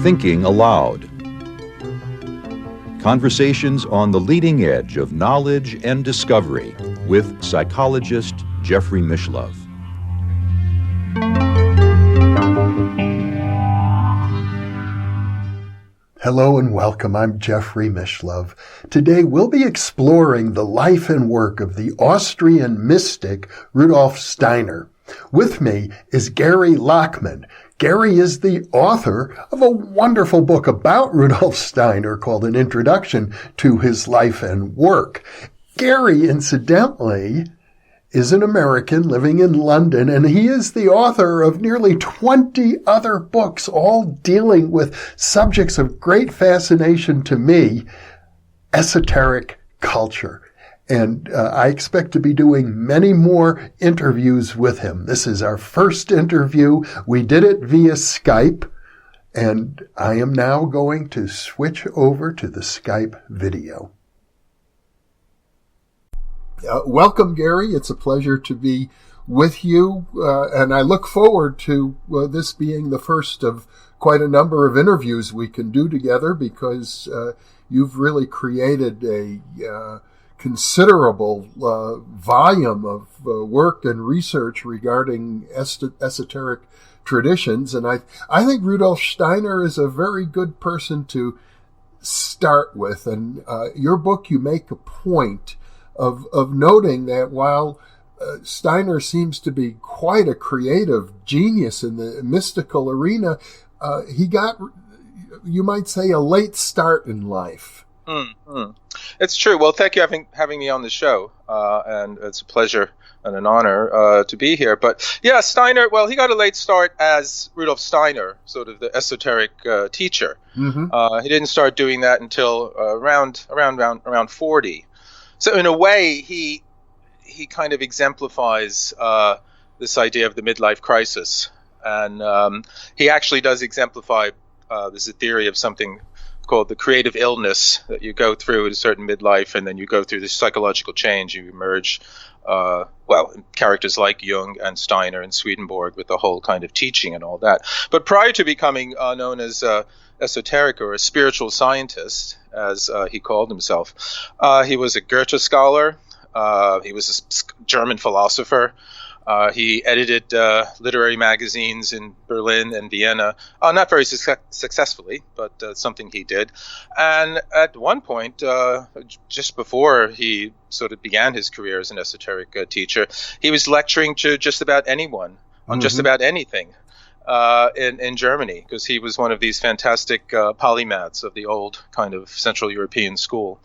Thinking Aloud. Conversations on the leading edge of knowledge and discovery with psychologist Jeffrey Mishlove. Hello and welcome. I'm Jeffrey Mishlove. Today we'll be exploring the life and work of the Austrian mystic Rudolf Steiner. With me is Gary Lachman. Gary is the author of a wonderful book about Rudolf Steiner called An Introduction to His Life and Work. Gary, incidentally, is an American living in London, and he is the author of nearly 20 other books, all dealing with subjects of great fascination to me, esoteric culture. And I expect to be doing many more interviews with him. This is our first interview. We did it via Skype, and I am now going to switch over to the Skype video. Welcome, Gary. It's a pleasure to be with you, and I look forward to this being the first of quite a number of interviews we can do together, because you've really created a considerable volume of work and research regarding esoteric traditions, and I think Rudolf Steiner is a very good person to start with. And your book, you make a point of noting that while Steiner seems to be quite a creative genius in the mystical arena, he got, you might say, a late start in life. Mm-hmm. It's true. Well, thank you for having me on the show, and it's a pleasure and an honor to be here. But yeah, Steiner, well, he got a late start as Rudolf Steiner, sort of the esoteric teacher. Mm-hmm. He didn't start doing that until around 40. So in a way, he kind of exemplifies this idea of the midlife crisis, and he actually does exemplify. There's a theory of something called the creative illness that you go through at a certain midlife, and then you go through this psychological change. You emerge, characters like Jung and Steiner and Swedenborg with the whole kind of teaching and all that. But prior to becoming known as esoteric or a spiritual scientist, as he called himself, he was a Goethe scholar. He was a German philosopher. He edited literary magazines in Berlin and Vienna, not very successfully, but something he did. And at one point, just before he sort of began his career as an esoteric teacher, he was lecturing to just about anyone on just about anything in Germany, because he was one of these fantastic polymaths of the old kind of Central European school.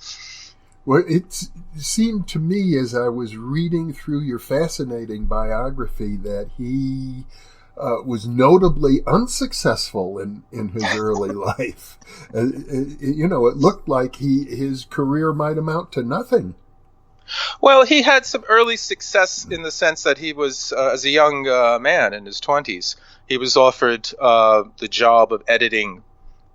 Well, it seemed to me as I was reading through your fascinating biography that he was notably unsuccessful in his early life. It looked like his career might amount to nothing. Well, he had some early success in the sense that he was, as a young man in his 20s, he was offered the job of editing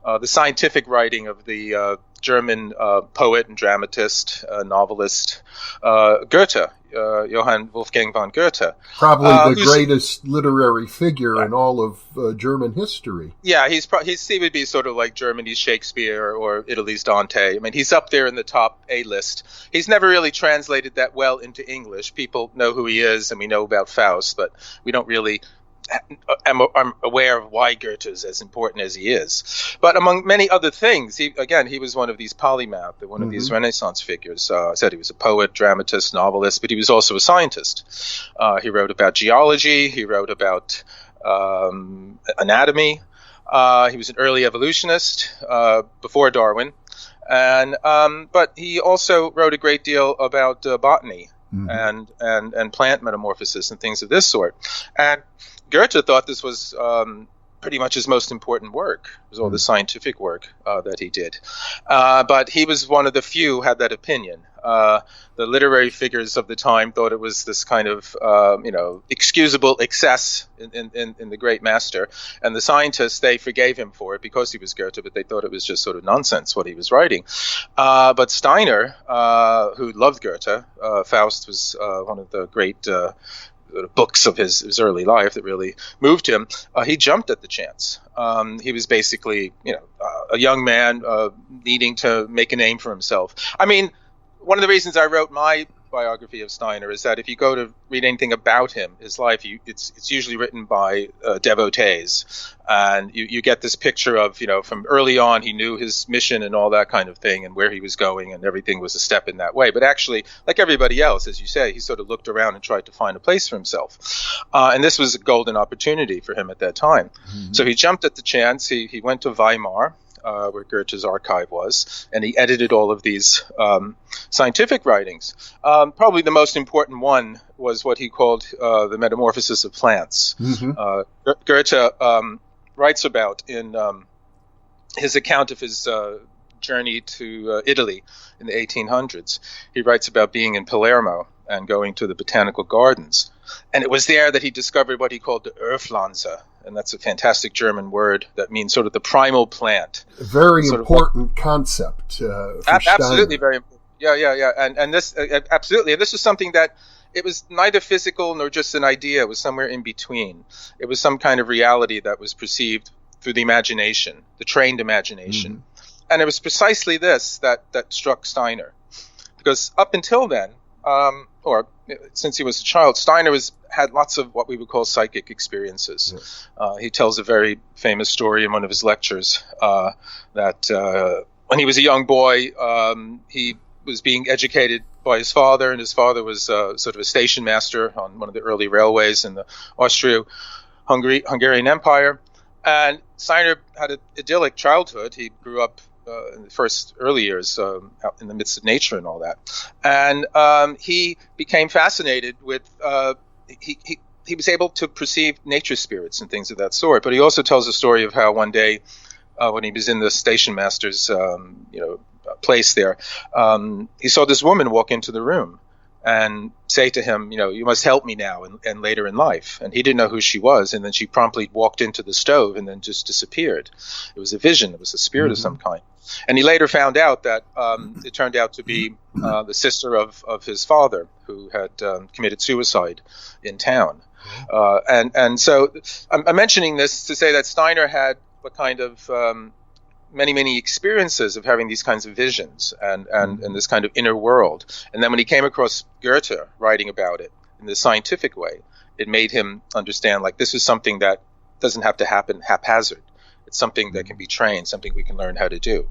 the scientific writing of the German poet and dramatist, novelist Goethe, Johann Wolfgang von Goethe. Probably the greatest literary figure in all of German history. Yeah, he would be sort of like Germany's Shakespeare or Italy's Dante. I mean, he's up there in the top A-list. He's never really translated that well into English. People know who he is, and we know about Faust, but we don't really... I'm aware of why Goethe is as important as he is. But among many other things, he was one of these polymath, one of these Renaissance figures. I said he was a poet, dramatist, novelist, but he was also a scientist. He wrote about geology. He wrote about anatomy. He was an early evolutionist before Darwin. But he also wrote a great deal about botany and plant metamorphosis and things of this sort. And Goethe thought this was pretty much his most important work. It was all the scientific work that he did. But he was one of the few who had that opinion. The literary figures of the time thought it was this kind of, excusable excess in the great master. And the scientists, they forgave him for it because he was Goethe, but they thought it was just sort of nonsense what he was writing. But Steiner, who loved Goethe, Faust was one of the great books of his early life that really moved him, he jumped at the chance. He was basically, a young man needing to make a name for himself. I mean, one of the reasons I wrote my biography of Steiner is that if you go to read anything about him, his life, it's usually written by devotees, and you get this picture of, from early on he knew his mission and all that kind of thing and where he was going, and everything was a step in that way. But actually, like everybody else, as you say, he sort of looked around and tried to find a place for himself, and this was a golden opportunity for him at that time. Mm-hmm. So he jumped at the chance. He went to Weimar, where Goethe's archive was, and he edited all of these scientific writings. Probably the most important one was what he called the Metamorphosis of Plants. Mm-hmm. Goethe writes about in his account of his journey to Italy in the 1800s. He writes about being in Palermo and going to the botanical gardens. And it was there that he discovered what he called the Urpflanze, and that's a fantastic German word that means sort of the primal plant. A very important concept for absolutely, Steiner. Very important. Yeah. And this absolutely, and this was something that it was neither physical nor just an idea. It was somewhere in between. It was some kind of reality that was perceived through the imagination, the trained imagination. Mm-hmm. And it was precisely this that struck Steiner, because up until then, or since he was a child, Steiner had lots of what we would call psychic experiences. Yes. He tells a very famous story in one of his lectures that when he was a young boy, he was being educated by his father, and his father was sort of a station master on one of the early railways in the Austro-Hungarian Empire. And Steiner had an idyllic childhood. He grew up in the first early years out in the midst of nature and all that. And he became fascinated with, he was able to perceive nature spirits and things of that sort. But he also tells a story of how one day when he was in the station master's, place there, he saw this woman walk into the room and say to him, you must help me now and later in life. And he didn't know who she was. And then she promptly walked into the stove and then just disappeared. It was a vision. It was a spirit mm-hmm. of some kind. And he later found out that it turned out to be the sister of his father, who had committed suicide in town. And so I'm mentioning this to say that Steiner had a kind of many experiences of having these kinds of visions and this kind of inner world. And then when he came across Goethe writing about it in the scientific way, it made him understand, like, this is something that doesn't have to happen haphazard. It's something that can be trained, something we can learn how to do.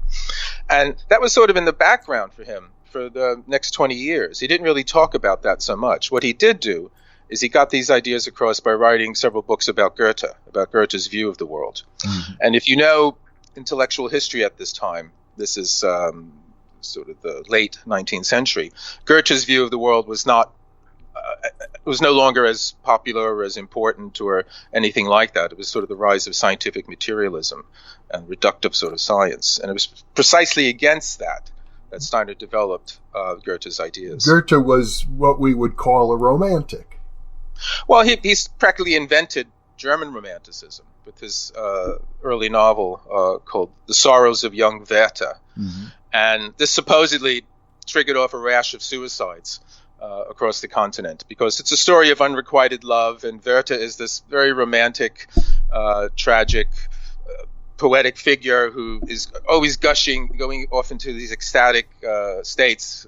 And that was sort of in the background for him for the next 20 years. He didn't really talk about that so much. What he did do is he got these ideas across by writing several books about Goethe's view of the world. Mm-hmm. And if you know intellectual history at this time, this is sort of the late 19th century, Goethe's view of the world was not it was no longer as popular or as important or anything like that. It was sort of the rise of scientific materialism and reductive sort of science. And it was precisely against that Steiner developed Goethe's ideas. Goethe was what we would call a romantic. Well, he's practically invented German Romanticism with his early novel called The Sorrows of Young Werther. Mm-hmm. And this supposedly triggered off a rash of suicides across the continent, because it's a story of unrequited love, and Werther is this very romantic, tragic, poetic figure who is always gushing, going off into these ecstatic states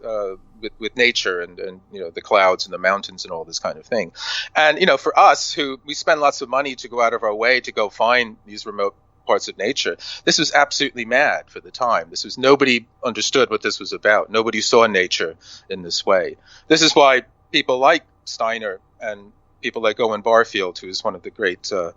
with nature and the clouds and the mountains and all this kind of thing. And for us, who we spend lots of money to go out of our way to go find these remote parts of nature, this was absolutely mad for the time. Nobody understood what this was about. Nobody saw nature in this way. This is why people like Steiner and people like Owen Barfield, who is one of the great sort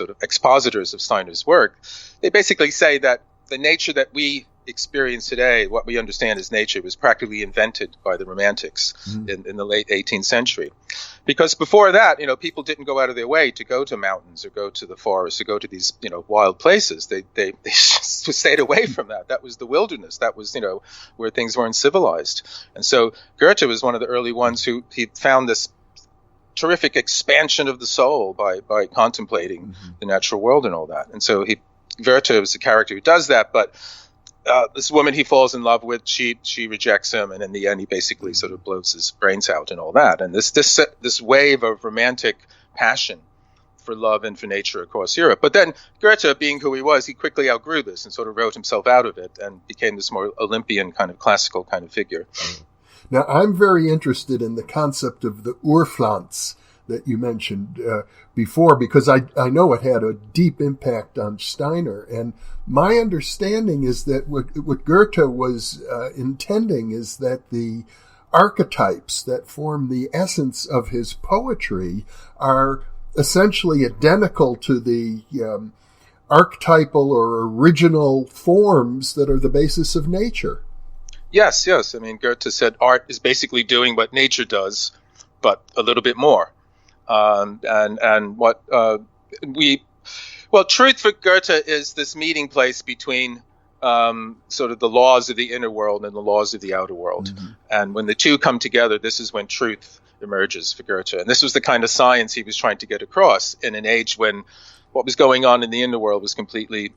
of expositors of Steiner's work, they basically say that the nature that we experience today, what we understand as nature, was practically invented by the Romantics in the late 18th century. Because before that, people didn't go out of their way to go to mountains or go to the forest or go to these, wild places. They stayed away from that. That was the wilderness. That was, where things weren't civilized. And so Goethe was one of the early ones who he found this terrific expansion of the soul by contemplating the natural world and all that. And so Goethe was a character who does that, but this woman he falls in love with, she rejects him, and in the end he basically sort of blows his brains out and all that. And this wave of romantic passion for love and for nature across Europe. But then Goethe, being who he was, he quickly outgrew this and sort of wrote himself out of it and became this more Olympian kind of classical kind of figure. Now, I'm very interested in the concept of the Urpflanz that you mentioned before, because I know it had a deep impact on Steiner. And my understanding is that what Goethe was intending is that the archetypes that form the essence of his poetry are essentially identical to the archetypal or original forms that are the basis of nature. Yes. I mean, Goethe said art is basically doing what nature does, but a little bit more. Truth for Goethe is this meeting place between sort of the laws of the inner world and the laws of the outer world. Mm-hmm. And when the two come together, this is when truth emerges for Goethe. And this was the kind of science he was trying to get across in an age when what was going on in the inner world was completely,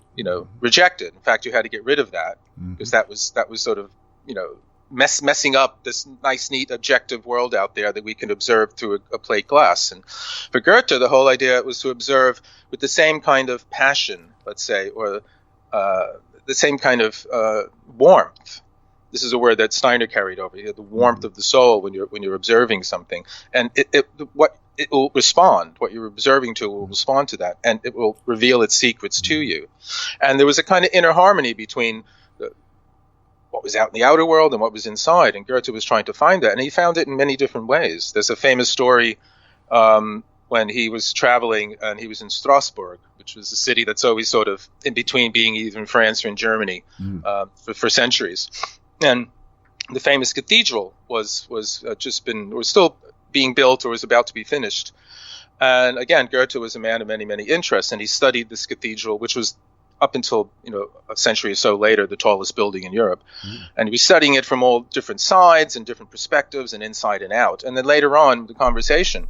rejected. In fact, you had to get rid of that because that was sort of, messing up this nice, neat, objective world out there that we can observe through a plate glass. And for Goethe, the whole idea was to observe with the same kind of passion, let's say, or the same kind of warmth. This is a word that Steiner carried over. The warmth of the soul when you're observing something, and it will respond. What you're observing to will respond to that, and it will reveal its secrets to you. And there was a kind of inner harmony between what was out in the outer world and what was inside, and Goethe was trying to find that, and he found it in many different ways. There's a famous story when he was traveling, and he was in Strasbourg, which was a city that's always sort of in between being either in France or in Germany for centuries. And the famous cathedral was still being built or was about to be finished. And again, Goethe was a man of many, many interests, and he studied this cathedral, which was up until a century or so later the tallest building in Europe. And he was studying it from all different sides and different perspectives and inside and out. And then later on, the conversation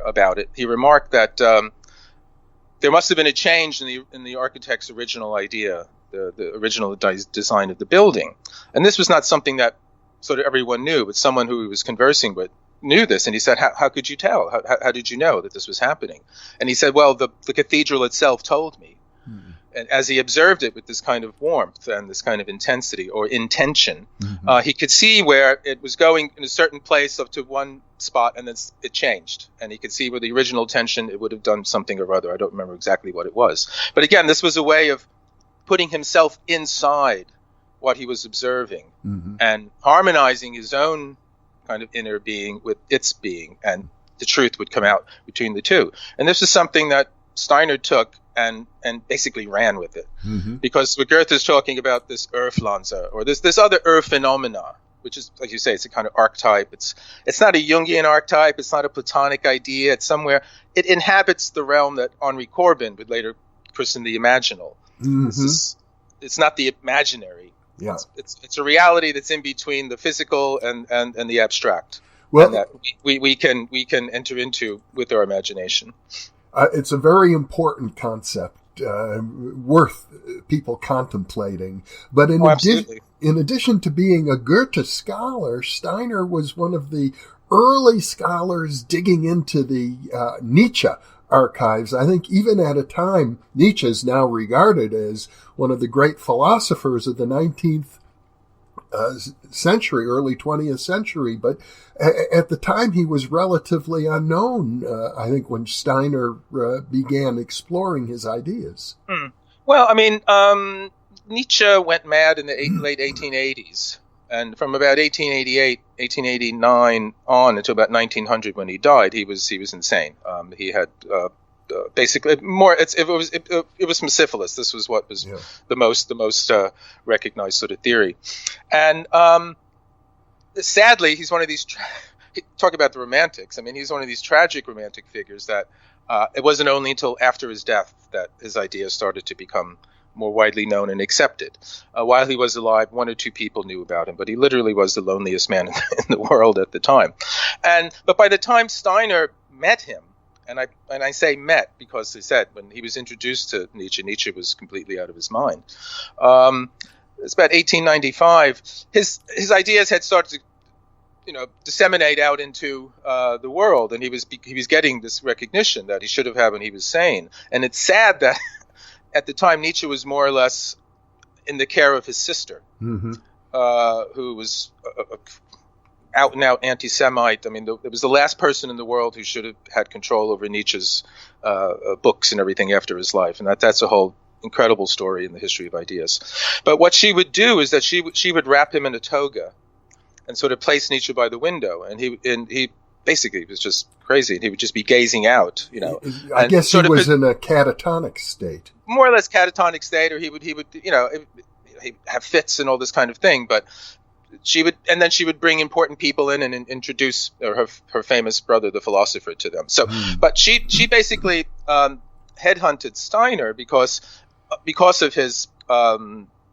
about it, he remarked that there must have been a change in the architect's original idea, the original design of the building. And this was not something that sort of everyone knew, but someone who he was conversing with knew this. And he said, how could you tell? How did you know that this was happening? And he said, well, the cathedral itself told me. And as he observed it with this kind of warmth and this kind of intensity or intention, he could see where it was going in a certain place up to one spot, and then it changed. And he could see where the original tension, it would have done something or other. I don't remember exactly what it was. But again, this was a way of putting himself inside what he was observing and harmonizing his own kind of inner being with its being, and the truth would come out between the two. And this is something that Steiner took and basically ran with it, because what Goethe is talking about, this Urpflanze, or this other phenomena, which is, like you say, it's a kind of archetype. It's not a Jungian archetype. It's not a Platonic idea. It's somewhere. It inhabits the realm that Henri Corbin would later christen the imaginal. It's not the imaginary. Yeah. It's a reality that's in between the physical and the abstract. Well, and that we can enter into with our imagination. It's a very important concept, worth people contemplating. But in addition to being a Goethe scholar, Steiner was one of the early scholars digging into the Nietzsche archives. I think even at a time, Nietzsche is now regarded as one of the great philosophers of the 19th century, early 20th century, but at the time he was relatively unknown, I think, when Steiner began exploring his ideas. Well, I mean, Nietzsche went mad in the late 1880s, and from about 1889 on until about 1900 when he died, he was insane. He had basically more. It was from syphilis. This was what was the most recognized sort of theory, and sadly, he's one of these. Talk about the romantics. I mean, he's one of these tragic romantic figures that it wasn't only until after his death that his ideas started to become more widely known and accepted. While he was alive, one or two people knew about him, but he literally was the loneliest man in the world at the time. But by the time Steiner met him, and I say met because he said when he was introduced to Nietzsche, Nietzsche was completely out of his mind. it's about 1895, his ideas had started to disseminate out into the world, and he was getting this recognition that he should have had when he was sane. And it's sad that at the time Nietzsche was more or less in the care of his sister, who was a out and out anti-Semite. I mean, it was the last person in the world who should have had control over Nietzsche's books and everything after his life, and that's a whole incredible story in the history of ideas. But what she would do is that she would wrap him in a toga and sort of place Nietzsche by the window, and he basically was just crazy, and he would just be gazing out, I guess he was in a catatonic state, more or less catatonic state, or he would he'd have fits and all this kind of thing. But she would bring important people in and introduce her famous brother, the philosopher, to them. So, but she basically headhunted Steiner because of his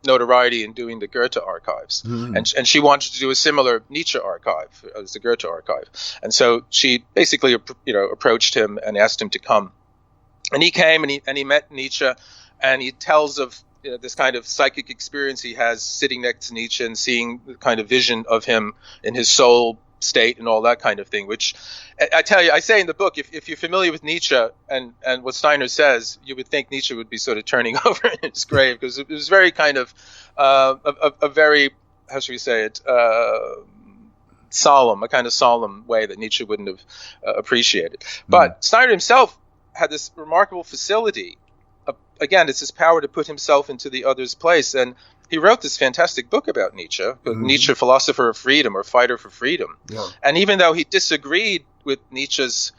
notoriety in doing the Goethe archives, and she wanted to do a similar Nietzsche archive as the Goethe archive, and so she basically approached him and asked him to come, and he came and he met Nietzsche, and he tells of this kind of psychic experience he has sitting next to Nietzsche and seeing the kind of vision of him in his soul state and all that kind of thing, which I tell you, I say in the book, if you're familiar with Nietzsche and what Steiner says, you would think Nietzsche would be sort of turning over in his grave, because it was very kind of a very, how should we say it, solemn way that Nietzsche wouldn't have appreciated. But Steiner himself had this remarkable facility. Again, it's his power to put himself into the other's place, and he wrote this fantastic book about Nietzsche, Nietzsche, Philosopher of Freedom, or Fighter for Freedom. Yeah. And even though he disagreed with Nietzsche's,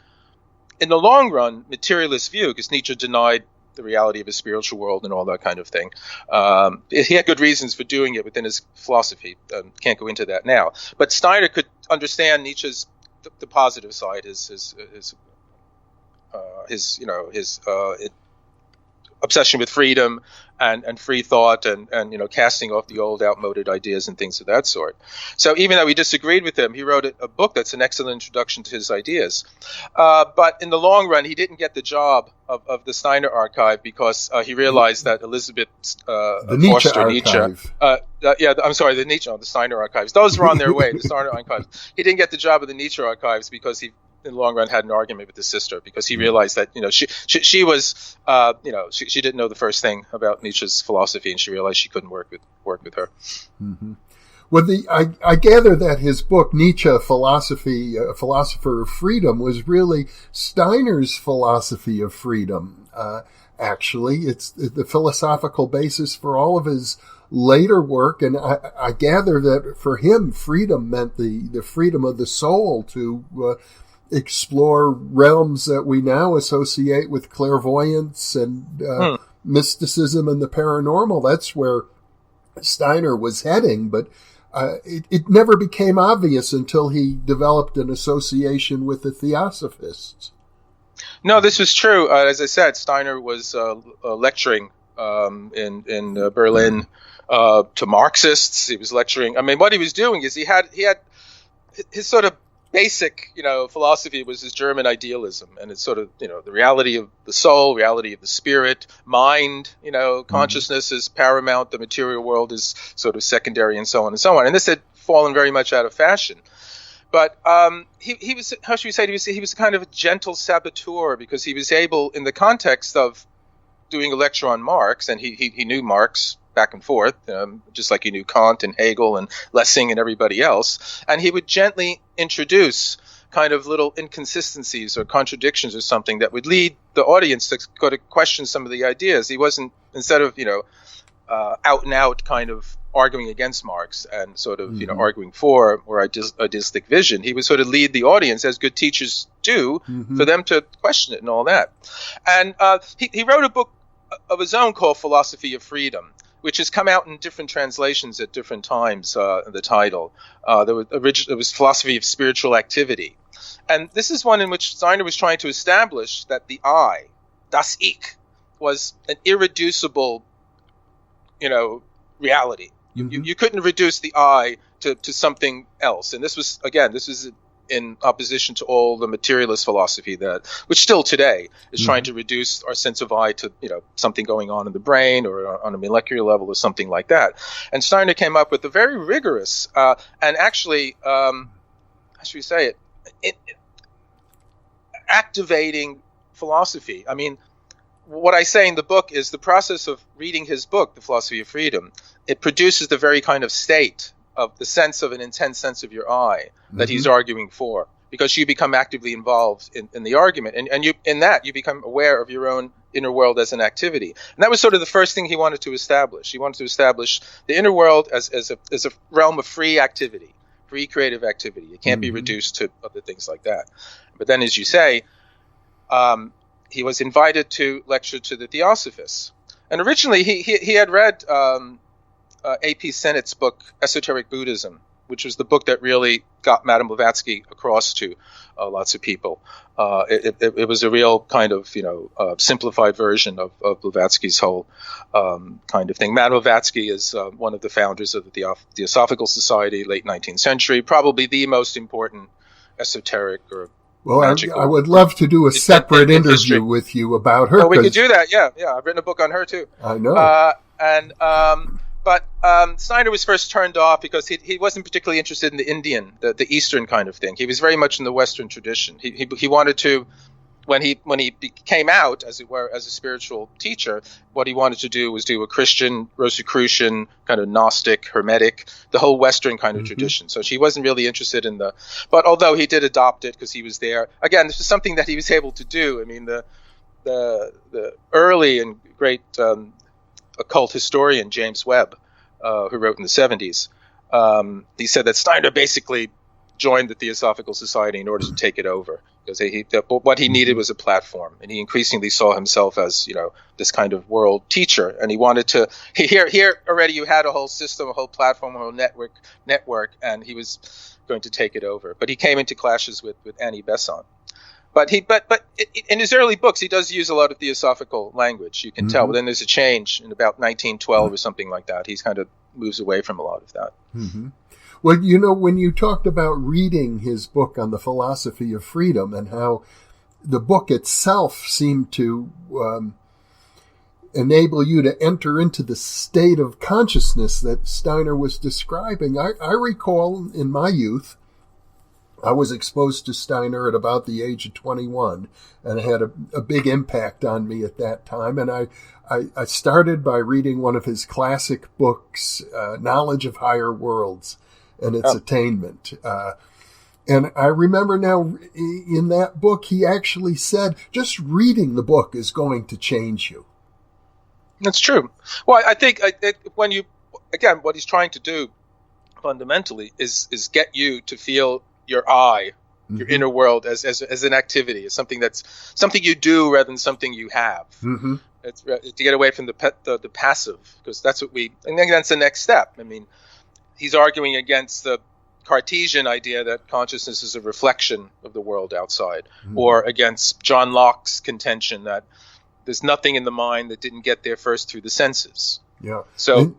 in the long run, materialist view, because Nietzsche denied the reality of a spiritual world and all that kind of thing, he had good reasons for doing it within his philosophy. Can't go into that now. But Steiner could understand Nietzsche's the positive side, his obsession with freedom and free thought and casting off the old outmoded ideas and things of that sort. So even though he disagreed with him, he wrote a book that's an excellent introduction to his ideas. But in the long run, he didn't get the job of the Steiner archive because he realized that Elizabeth Forster Nietzsche, the Steiner archives. Those were on their way, the Steiner archives. He didn't get the job of the Nietzsche archives because he, in the long run, had an argument with his sister, because he realized that she was she didn't know the first thing about Nietzsche's philosophy, and she realized she couldn't work with her. Mm-hmm. Well, I gather that his book Nietzsche, Philosophy, a Philosopher of Freedom, was really Steiner's philosophy of freedom. Actually, it's the philosophical basis for all of his later work, and I gather that for him, freedom meant the freedom of the soul to explore realms that we now associate with clairvoyance and mysticism and the paranormal. That's where Steiner was heading, but it never became obvious until he developed an association with the Theosophists. No, this was true. As I said, Steiner was lecturing in Berlin to Marxists. He was lecturing. I mean, what he was doing is he had his sort of basic, philosophy was his German idealism, and it's sort of, the reality of the soul, reality of the spirit, mind, consciousness is paramount, the material world is sort of secondary, and so on and so on. And this had fallen very much out of fashion. But he was, how should we say, he was kind of a gentle saboteur, because he was able, in the context of doing a lecture on Marx, and he knew Marx back and forth, just like he knew Kant and Hegel and Lessing and everybody else, and he would gently introduce kind of little inconsistencies or contradictions or something that would lead the audience to go to question some of the ideas. He wasn't, instead of, out and out kind of arguing against Marx and sort of, arguing for or idealistic vision, he would sort of lead the audience, as good teachers do, for them to question it and all that. And he wrote a book of his own called Philosophy of Freedom, which has come out in different translations at different times, the title. There was Philosophy of Spiritual Activity. And this is one in which Steiner was trying to establish that the I, das Ich, was an irreducible, reality. You couldn't reduce the I to something else. And this was in opposition to all the materialist philosophy which still today is trying to reduce our sense of I to, something going on in the brain or on a molecular level or something like that. And Steiner came up with a very rigorous and actually, how should we say it, activating philosophy. I mean, what I say in the book is the process of reading his book, The Philosophy of Freedom, it produces the very kind of state of the sense of an intense sense of your I that he's arguing for, because you become actively involved in the argument. And you, in that, you become aware of your own inner world as an activity. And that was sort of the first thing he wanted to establish. He wanted to establish the inner world as a realm of free activity, free creative activity. It can't be reduced to other things like that. But then, as you say, he was invited to lecture to the Theosophists. And originally, he had read A.P. Sennett's book, Esoteric Buddhism, which was the book that really got Madame Blavatsky across to lots of people. It was a real kind of, simplified version of Blavatsky's whole kind of thing. Madame Blavatsky is one of the founders of the Theosophical Society, late 19th century, probably the most important esoteric or magical. I would love to do a separate interview with you about her. Oh, we could do that, yeah. I've written a book on her, too. I know. But Steiner was first turned off because he wasn't particularly interested in the Indian, the Eastern kind of thing. He was very much in the Western tradition. He wanted to, when he came out, as it were, as a spiritual teacher, what he wanted to do was do a Christian, Rosicrucian, kind of Gnostic, Hermetic, the whole Western kind of tradition. So he wasn't really interested in but although he did adopt it because he was there. Again, this was something that he was able to do. I mean, the early and great occult historian James Webb, who wrote in the 70s, he said that Steiner basically joined the Theosophical Society in order to take it over, because what he needed was a platform, and he increasingly saw himself as this kind of world teacher, and he wanted to. Here already you had a whole system, a whole platform, a whole network, and he was going to take it over. But he came into clashes with Annie Besant. But in his early books, he does use a lot of theosophical language. You can tell. But then there's a change in about 1912 or something like that. He kind of moves away from a lot of that. Well, when you talked about reading his book on the philosophy of freedom and how the book itself seemed to enable you to enter into the state of consciousness that Steiner was describing, I recall in my youth, I was exposed to Steiner at about the age of 21, and it had a big impact on me at that time. And I started by reading one of his classic books, Knowledge of Higher Worlds and Its Attainment. And I remember now in that book, he actually said, just reading the book is going to change you. That's true. Well, I think what he's trying to do fundamentally is get you to feel your I, your inner world as an activity, as something you do rather than something you have. It's to get away from the passive, because that's what and then that's the next step. I mean, he's arguing against the Cartesian idea that consciousness is a reflection of the world outside, or against John Locke's contention that there's nothing in the mind that didn't get there first through the senses. Yeah. So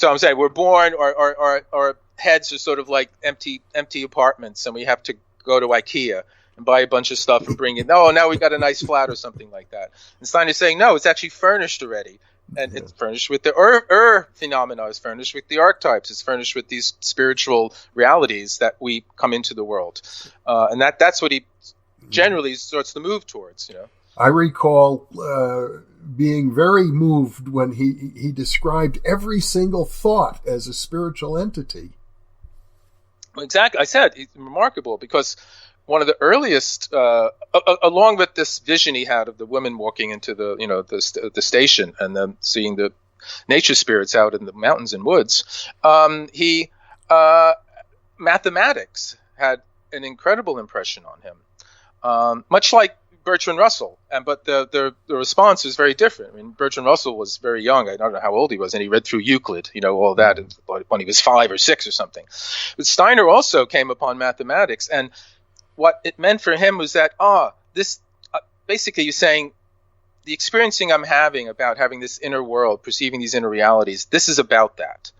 I'm saying we're born, our heads are sort of like empty apartments, and we have to go to IKEA and buy a bunch of stuff and bring it. Oh, now we got a nice flat or something like that. And Steiner's saying, no, it's actually furnished already. And it's furnished with the phenomena, is furnished with the archetypes, it's furnished with these spiritual realities that we come into the world. And that's what he generally starts to move towards, I recall being very moved when he described every single thought as a spiritual entity. Exactly. I said he's remarkable because one of the earliest, along with this vision he had of the women walking into the station and then seeing the nature spirits out in the mountains and woods, mathematics had an incredible impression on him, much like Bertrand Russell, but the response was very different. I mean, Bertrand Russell was very young. I don't know how old he was, and he read through Euclid, all that, when he was 5 or 6 or something. But Steiner also came upon mathematics, and what it meant for him was that, this basically you're saying, the experiencing I'm having about having this inner world, perceiving these inner realities, this is about that.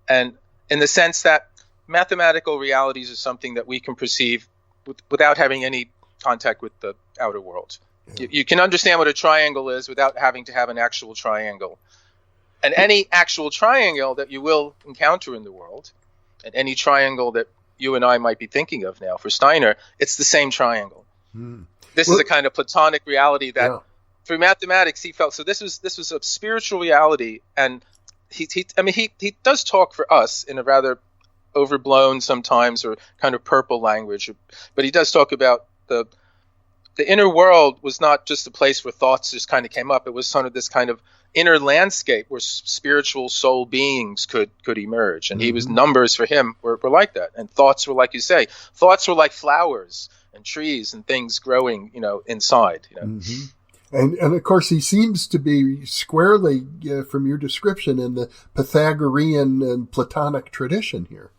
And in the sense that mathematical realities are something that we can perceive without having any contact with the outer world. Yeah. You can understand what a triangle is without having to have an actual triangle. And any actual triangle that you will encounter in the world, and any triangle that you and I might be thinking of now, for Steiner, it's the same triangle. This is a kind of Platonic reality that through mathematics he felt. So this was a spiritual reality, and he does talk for us in a rather overblown sometimes or kind of purple language, but he does talk about the inner world was not just a place where thoughts just kind of came up. It was sort of this kind of inner landscape where spiritual soul beings could emerge. And he was, numbers for him were like that. And thoughts were, like you say, thoughts were like flowers and trees and things growing, inside. And of course, he seems to be squarely, from your description, in the Pythagorean and Platonic tradition here.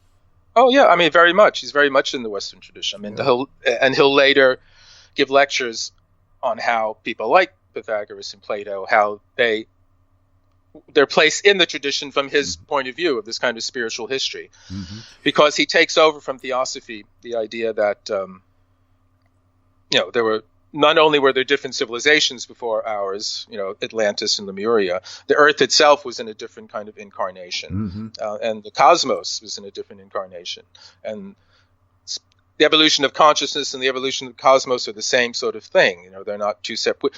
Oh, yeah. I mean, very much. He's very much in the Western tradition. I mean, he'll later give lectures on how people like Pythagoras and Plato, how their place in the tradition from his point of view of this kind of spiritual history, because he takes over from Theosophy the idea that there were not only were there different civilizations before ours, Atlantis and Lemuria, the Earth itself was in a different kind of incarnation, and the cosmos was in a different incarnation, and the evolution of consciousness and the evolution of the cosmos are the same sort of thing. They're not two separate.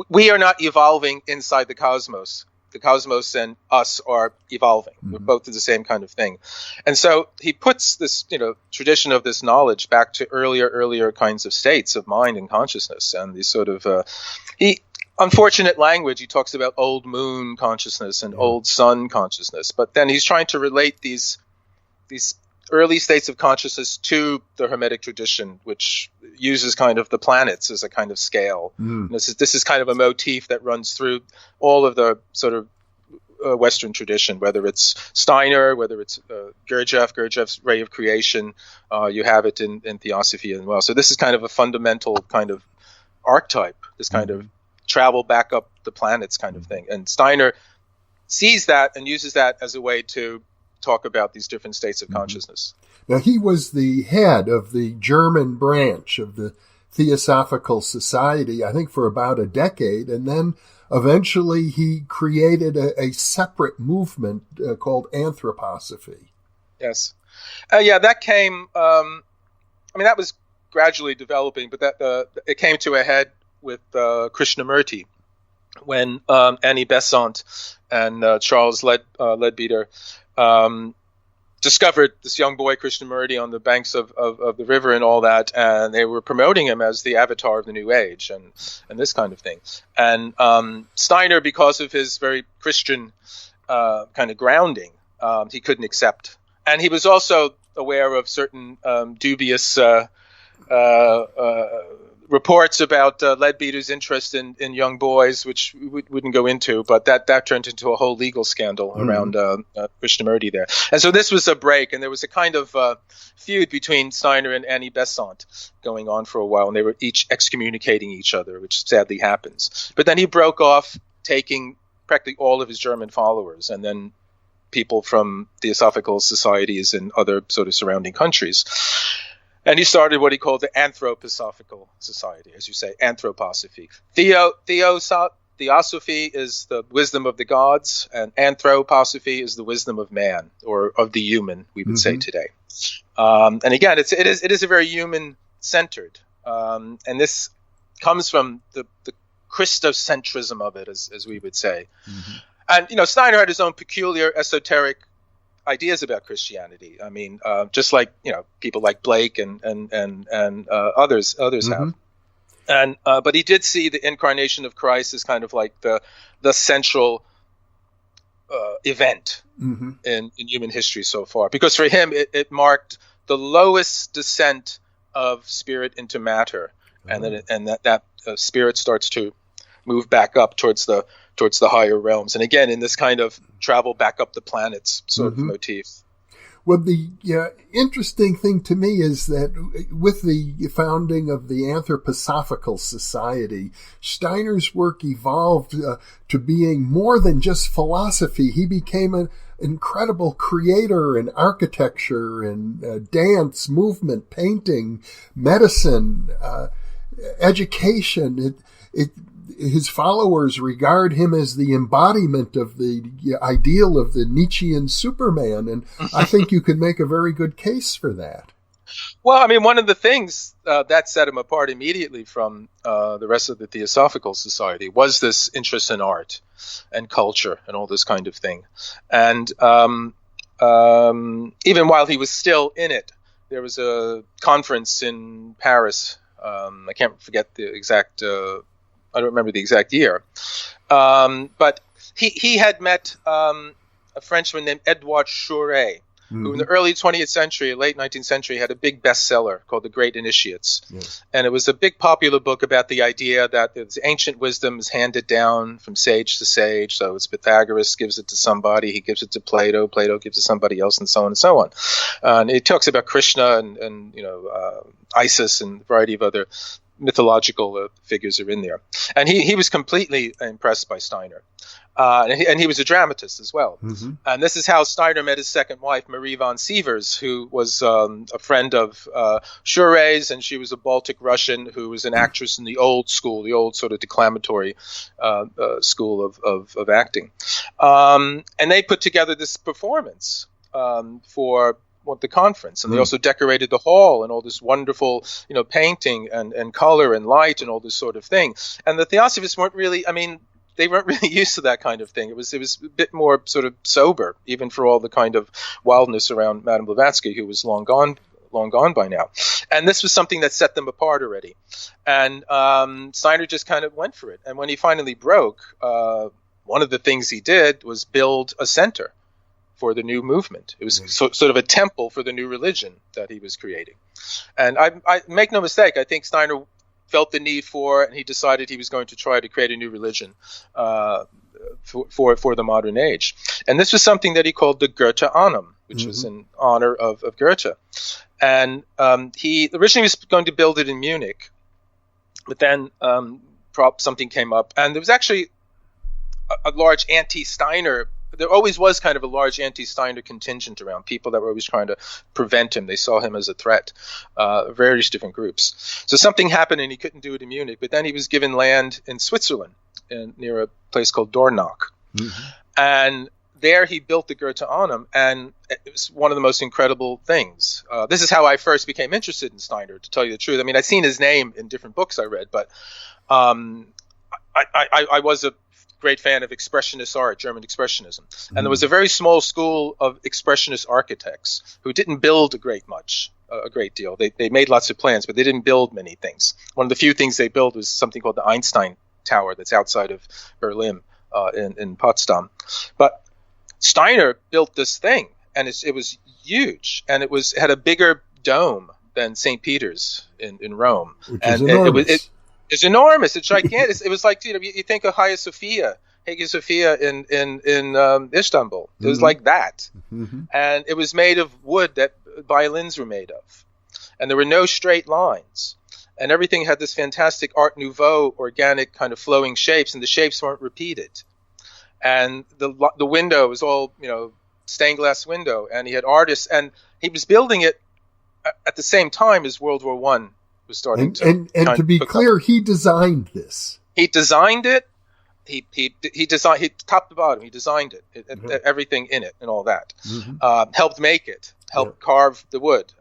We are not evolving inside the cosmos. The cosmos and us are evolving. We're both the same kind of thing. And so he puts this, tradition of this knowledge back to earlier kinds of states of mind and consciousness. And these sort of, unfortunate language, he talks about old moon consciousness and old sun consciousness. But then he's trying to relate these early states of consciousness to the Hermetic tradition, which uses kind of the planets as a kind of scale. This is kind of a motif that runs through all of the sort of Western tradition, whether it's Steiner, whether it's Gurdjieff's ray of creation. You have it in Theosophy as well. So this is kind of a fundamental kind of archetype, this kind of travel back up the planets kind of thing. And Steiner sees that and uses that as a way to talk about these different states of consciousness. Now, he was the head of the German branch of the Theosophical Society, I think, for about a decade, and then eventually he created a separate movement called Anthroposophy. Yes. That came, that was gradually developing, but it came to a head with Krishnamurti, when Annie Besant and Charles Leadbeater discovered this young boy Krishnamurti on the banks of the river and all that, and they were promoting him as the avatar of the New Age and this kind of thing. And Steiner, because of his very Christian kind of grounding, he couldn't accept. And he was also aware of certain dubious reports about Leadbeater's interest in young boys, which we wouldn't go into, but that turned into a whole legal scandal around Krishnamurti there. And so this was a break, and there was a kind of feud between Steiner and Annie Besant going on for a while, and they were each excommunicating each other, which sadly happens. But then he broke off, taking practically all of his German followers, and then people from Theosophical Societies in other sort of surrounding countries. And he started what he called the Anthroposophical Society, as you say, Anthroposophy. Theosophy is the wisdom of the gods, and Anthroposophy is the wisdom of man, or of the human, we would say today. And again, it is a very human-centered, and this comes from the Christocentrism of it, as we would say. And Steiner had his own peculiar esoteric ideas about Christianity. I mean, just like people like Blake and others have. And but he did see the incarnation of Christ as kind of like the central event in human history so far, because for him it marked the lowest descent of spirit into matter, and then that spirit starts to move back up towards the higher realms, and again in this kind of travel back up the planets sort of motif. Well, the interesting thing to me is that with the founding of the Anthroposophical Society, Steiner's work evolved to being more than just philosophy. He became an incredible creator in architecture and dance, movement, painting, medicine, education. His followers regard him as the embodiment of the ideal of the Nietzschean Superman, and I think you could make a very good case for that. Well, I mean, one of the things that set him apart immediately from the rest of the Theosophical Society was this interest in art and culture and all this kind of thing. And even while he was still in it, there was a conference in Paris. I can't forget the exact I don't remember the exact year. But he had met a Frenchman named Edouard Chouret, who in the early 20th century, late 19th century, had a big bestseller called The Great Initiates. Yes. And it was a big popular book about the idea that it's ancient wisdom is handed down from sage to sage. So it's Pythagoras gives it to somebody, he gives it to Plato, Plato gives it to somebody else, and so on and so on. And it talks about Krishna and Isis and a variety of other mythological figures are in there. And he was completely impressed by Steiner. And he was a dramatist as well. Mm-hmm. And this is how Steiner met his second wife, Marie von Sievers, who was a friend of Chouret's, and she was a Baltic Russian who was an actress in the old school, the old sort of declamatory school of acting. And they put together this performance for the conference, and they also decorated the hall and all this wonderful, painting and color and light and all this sort of thing. And the Theosophists weren't really used to that kind of thing. It was a bit more sort of sober, even for all the kind of wildness around Madame Blavatsky, who was long gone by now. And this was something that set them apart already. And Steiner just kind of went for it. And when he finally broke, one of the things he did was build a center for the new movement. It was sort of a temple for the new religion that he was creating. And I make no mistake, I think Steiner felt the need for, and he decided he was going to try to create a new religion for the modern age. And this was something that he called the Goethe Annum, which was in honor of Goethe. And he originally was going to build it in Munich, but then something came up, and there was actually a large anti-Steiner. There always was kind of a large anti-Steiner contingent around, people that were always trying to prevent him. They saw him as a threat, various different groups. So something happened and he couldn't do it in Munich, but then he was given land in Switzerland near a place called Dornach. Mm-hmm. And there he built the Goethe Annum, and it was one of the most incredible things. This is how I first became interested in Steiner, to tell you the truth. I mean, I'd seen his name in different books I read, but I was a great fan of expressionist art, German expressionism. And there was a very small school of expressionist architects who didn't build a great deal. They made lots of plans, but they didn't build many things. One of the few things they built was something called the Einstein Tower that's outside of Berlin in Potsdam. But Steiner built this thing, and it was huge, and it had a bigger dome than St. Peter's in Rome. Which is enormous. It's enormous. It's gigantic. It was like, you think of Hagia Sophia in Istanbul. It was like that. Mm-hmm. And it was made of wood that violins were made of. And there were no straight lines. And everything had this fantastic Art Nouveau, organic kind of flowing shapes, and the shapes weren't repeated. And the window was all, stained glass window. And he had artists, and he was building it at the same time as World War I was starting and to be clear, he designed this. He designed it. He top to bottom. He designed it, everything in it, and all that. Mm-hmm. Helped make it. Helped carve the wood.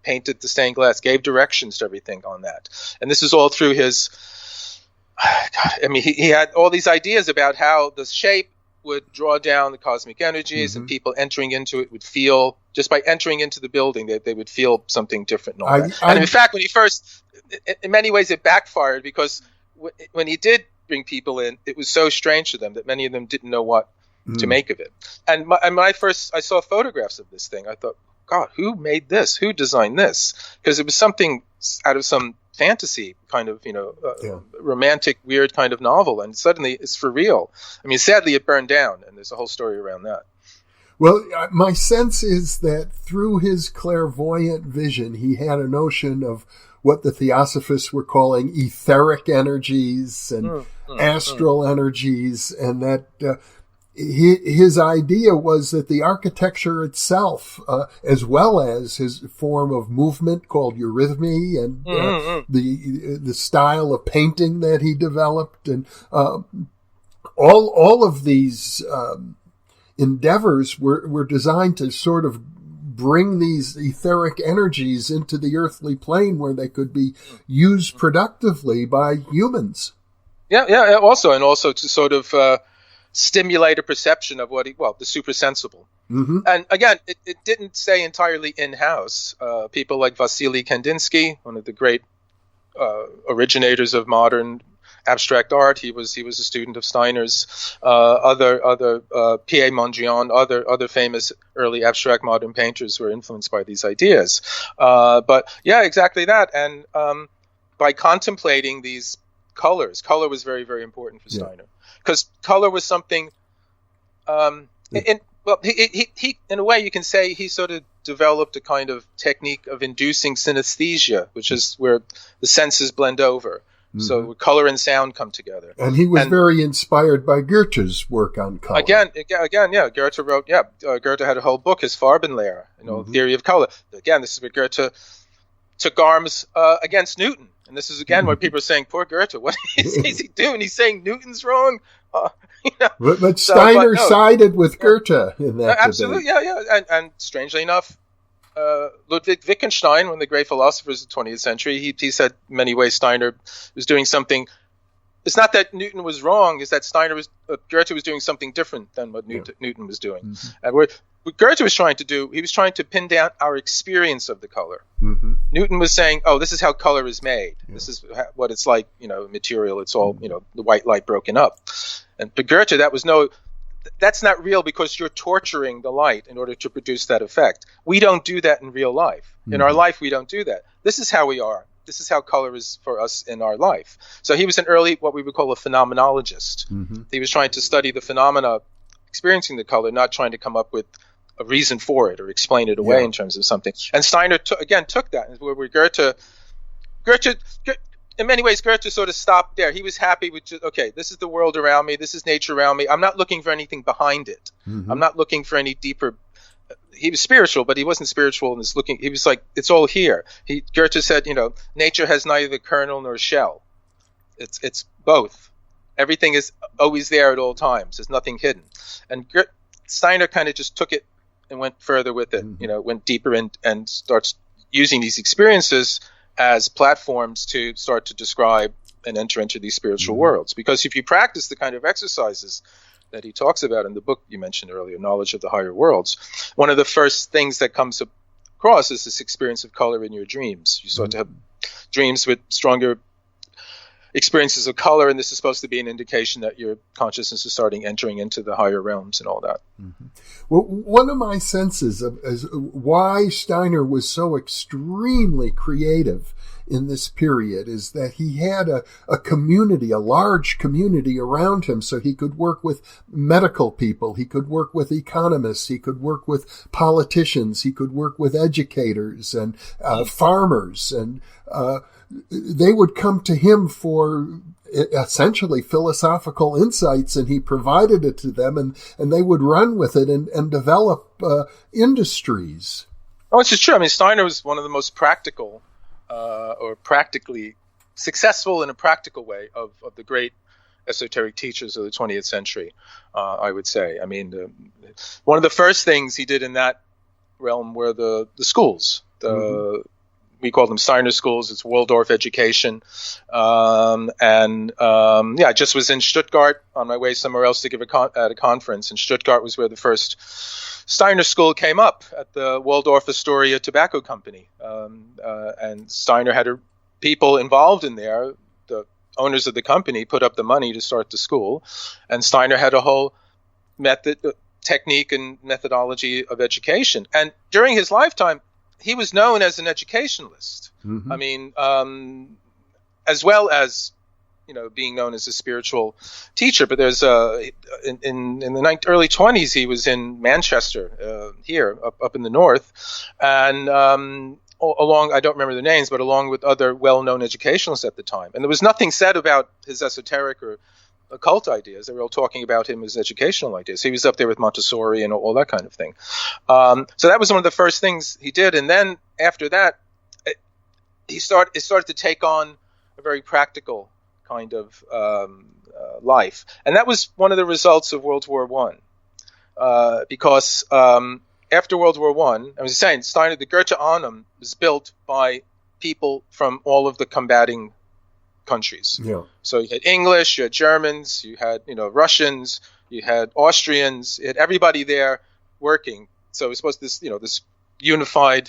Painted the stained glass. Gave directions to everything on that. And this is all through his. He had all these ideas about how the shape would draw down the cosmic energies, and people entering into it would feel, just by entering into the building, they would feel something different. And all that. And in fact, when he first, in many ways, it backfired, because when he did bring people in, it was so strange to them that many of them didn't know what to make of it. And when I saw photographs of this thing, I thought, God, who made this? Who designed this? Because it was something out of some fantasy kind of, romantic, weird kind of novel, and suddenly it's for real. I mean, sadly, it burned down, and there's a whole story around that. Well, my sense is that through his clairvoyant vision, he had a notion of what the Theosophists were calling etheric energies and astral energies, and that his idea was that the architecture itself, as well as his form of movement called eurythmy and the style of painting that he developed, and all of these endeavors were designed to sort of bring these etheric energies into the earthly plane where they could be used productively by humans. Yeah. Also to sort of stimulate a perception of the supersensible. And again, it didn't stay entirely in-house. People like Vasily Kandinsky, one of the great originators of modern abstract art, he was a student of Steiner's. Other Pierre Mondrian, other famous early abstract modern painters were influenced by these ideas. But yeah, exactly that. And by contemplating these color was very, very important for Steiner, because color was something. He in a way you can say he sort of developed a kind of technique of inducing synesthesia, which is where the senses blend over. So color and sound come together. And he was very inspired by Goethe's work on color. Again, Goethe wrote, Goethe had a whole book, his Farbenlehre, theory of color. Again, this is where Goethe took arms against Newton. And this is, again, what people are saying, poor Goethe, what is he doing? He's saying Newton's wrong? But Steiner sided with Goethe in that absolutely, debate. And strangely enough, Ludwig Wittgenstein, one of the great philosophers of the 20th century, he said in many ways Steiner was doing something. It's not that Newton was wrong; it's that Goethe was doing something different than what Newton was doing. And what Goethe was trying to do, he was trying to pin down our experience of the color. Newton was saying, "Oh, this is how color is made. This is what it's like. Material. It's all the white light broken up." And for Goethe, that's not real, because you're torturing the light in order to produce that effect. We don't do that in real life. In our life, we don't do that. This is how we are. This is how color is for us in our life. So he was an early, what we would call a phenomenologist. He was trying to study the phenomena experiencing the color, not trying to come up with a reason for it or explain it away in terms of something. And Steiner took that, where Goethe, in many ways, Goethe sort of stopped there. He was happy with this is the world around me, this is nature around me. I'm not looking for anything behind it. I'm not looking for any deeper. He was spiritual, but he wasn't spiritual in his looking. He was like, it's all here. Goethe said, nature has neither the kernel nor shell. It's both. Everything is always there at all times. There's nothing hidden. And Steiner kind of just took it and went further with it. Went deeper and starts using these experiences as platforms to start to describe and enter into these spiritual worlds. Because if you practice the kind of exercises that he talks about in the book you mentioned earlier, Knowledge of the Higher Worlds, one of the first things that comes across is this experience of color in your dreams. You start to have dreams with stronger experiences of color, and this is supposed to be an indication that your consciousness is entering into the higher realms and all that. Well, one of my senses of why Steiner was so extremely creative in this period is that he had a community, a large community around him, so he could work with medical people, he could work with economists, he could work with politicians, he could work with educators and farmers, and they would come to him for essentially philosophical insights, and he provided it to them, and they would run with it and develop industries. Oh, it's just true. I mean, Steiner was one of the most practical or practically successful in a practical way of the great esoteric teachers of the 20th century, I would say. I mean, one of the first things he did in that realm were the schools. We call them Steiner schools. It's Waldorf education. I just was in Stuttgart on my way somewhere else to give at a conference. And Stuttgart was where the first Steiner school came up at the Waldorf Astoria Tobacco Company. And Steiner had people involved in there. The owners of the company put up the money to start the school. And Steiner had a whole technique and methodology of education. And during his lifetime, he was known as an educationalist. I mean, as well as, being known as a spiritual teacher. But there's in the early 20s, he was in Manchester, here up in the north, and along, I don't remember the names, but along with other well-known educationalists at the time. And there was nothing said about his esoteric or occult ideas. They were all talking about him as educational ideas. He was up there with Montessori and all that kind of thing. So that was one of the first things he did. And then after that, it started to take on a very practical kind of life. And that was one of the results of World War I. Because after World War I was saying, Steiner, the Goethe Annum was built by people from all of the combating countries. Yeah. So you had English, you had Germans, you had Russians, you had Austrians, you had everybody there working. So it was supposed to this unified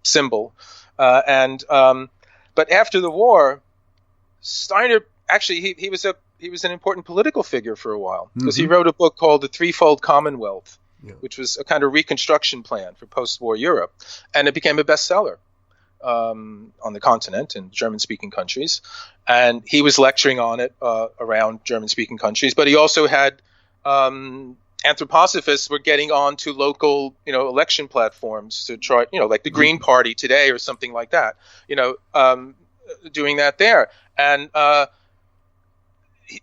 symbol. But after the war, Steiner actually he was an important political figure for a while, because he wrote a book called The Threefold Commonwealth, which was a kind of reconstruction plan for post-war Europe, and it became a bestseller on the continent in German-speaking countries. And he was lecturing on it around German-speaking countries, but he also had anthroposophists were getting on to local, election platforms to try, like the Green Party today or something like that, doing that there. And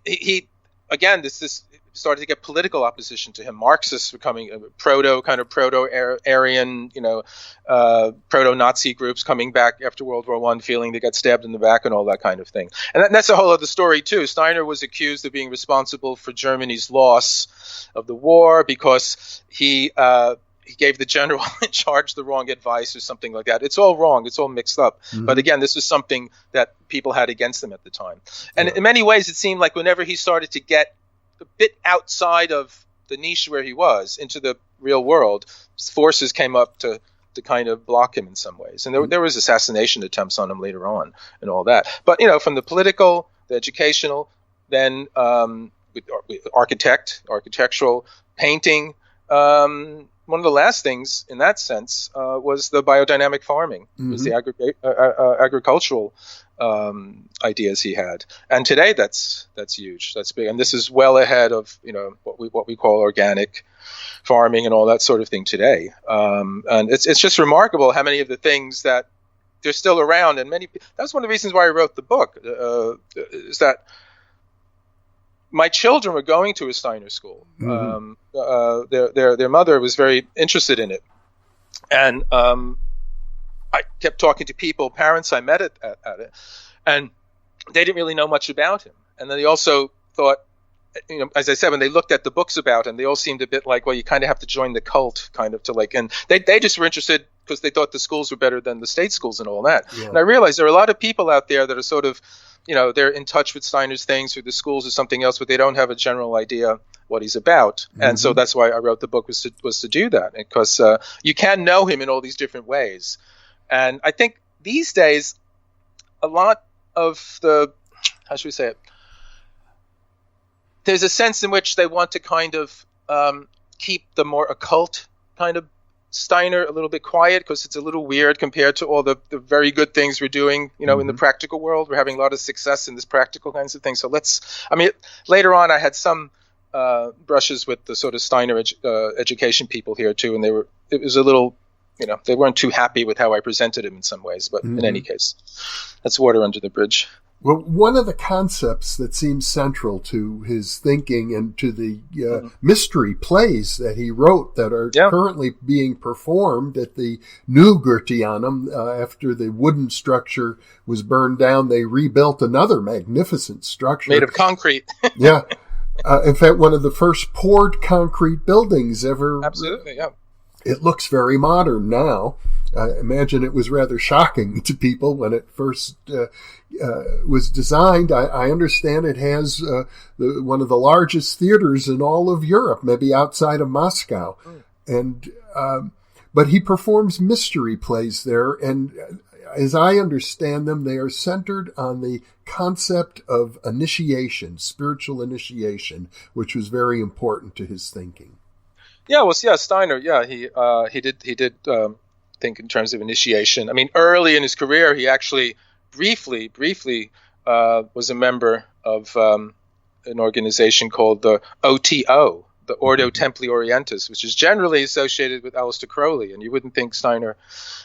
he again, this started to get political opposition to him. Marxists were coming, proto-Aryan, proto-Nazi groups coming back after World War I, feeling they got stabbed in the back and all that kind of thing. And that's a whole other story too. Steiner was accused of being responsible for Germany's loss of the war because he gave the general in charge the wrong advice or something like that. It's all wrong. It's all mixed up. But again, this was something that people had against him at the time. And in many ways, it seemed like whenever he started to get a bit outside of the niche where he was into the real world, forces came up to kind of block him in some ways. And there was assassination attempts on him later on and all that. But, from the political, the educational, then with architectural, painting, one of the last things in that sense was the biodynamic farming, was the agricultural ideas he had. And today that's huge, that's big, and this is well ahead of what we call organic farming and all that sort of thing today. And it's just remarkable how many of the things that they're still around, and that's one of the reasons why I wrote the book, is that my children were going to a Steiner school. Their mother was very interested in it, and I kept talking to parents I met at it, and they didn't really know much about him. And then they also thought, as I said, when they looked at the books about him, they all seemed a bit like, well, you kind of have to join the cult, kind of, to like, and they just were interested because they thought the schools were better than the state schools and all that. Yeah. And I realized there are a lot of people out there that are sort of, they're in touch with Steiner's things through the schools or something else, but they don't have a general idea what he's about. And so that's why I wrote the book, was to do that, because you can know him in all these different ways. And I think these days, a lot of how should we say it? There's a sense in which they want to kind of keep the more occult kind of Steiner a little bit quiet, because it's a little weird compared to all the very good things we're doing, in the practical world. We're having a lot of success in this practical kinds of things. So later on I had some brushes with the sort of Steiner education people here too, and it was a little, they weren't too happy with how I presented him in some ways, but in any case, that's water under the bridge. Well, one of the concepts that seems central to his thinking and to the mystery plays that he wrote that are currently being performed at the new Goetheanum, after the wooden structure was burned down, they rebuilt another magnificent structure. Made of concrete. Yeah. In fact, one of the first poured concrete buildings ever. Absolutely, yeah. It looks very modern now. I imagine it was rather shocking to people when it first was designed. I understand it has one of the largest theaters in all of Europe, maybe outside of Moscow. And but he performs mystery plays there, and as I understand them, they are centered on the concept of initiation, spiritual initiation, which was very important to his thinking. Steiner. He did think in terms of initiation. I mean, early in his career, he actually briefly was a member of an organization called the OTO, the Ordo Templi Orientis, which is generally associated with Aleister Crowley, and you wouldn't think Steiner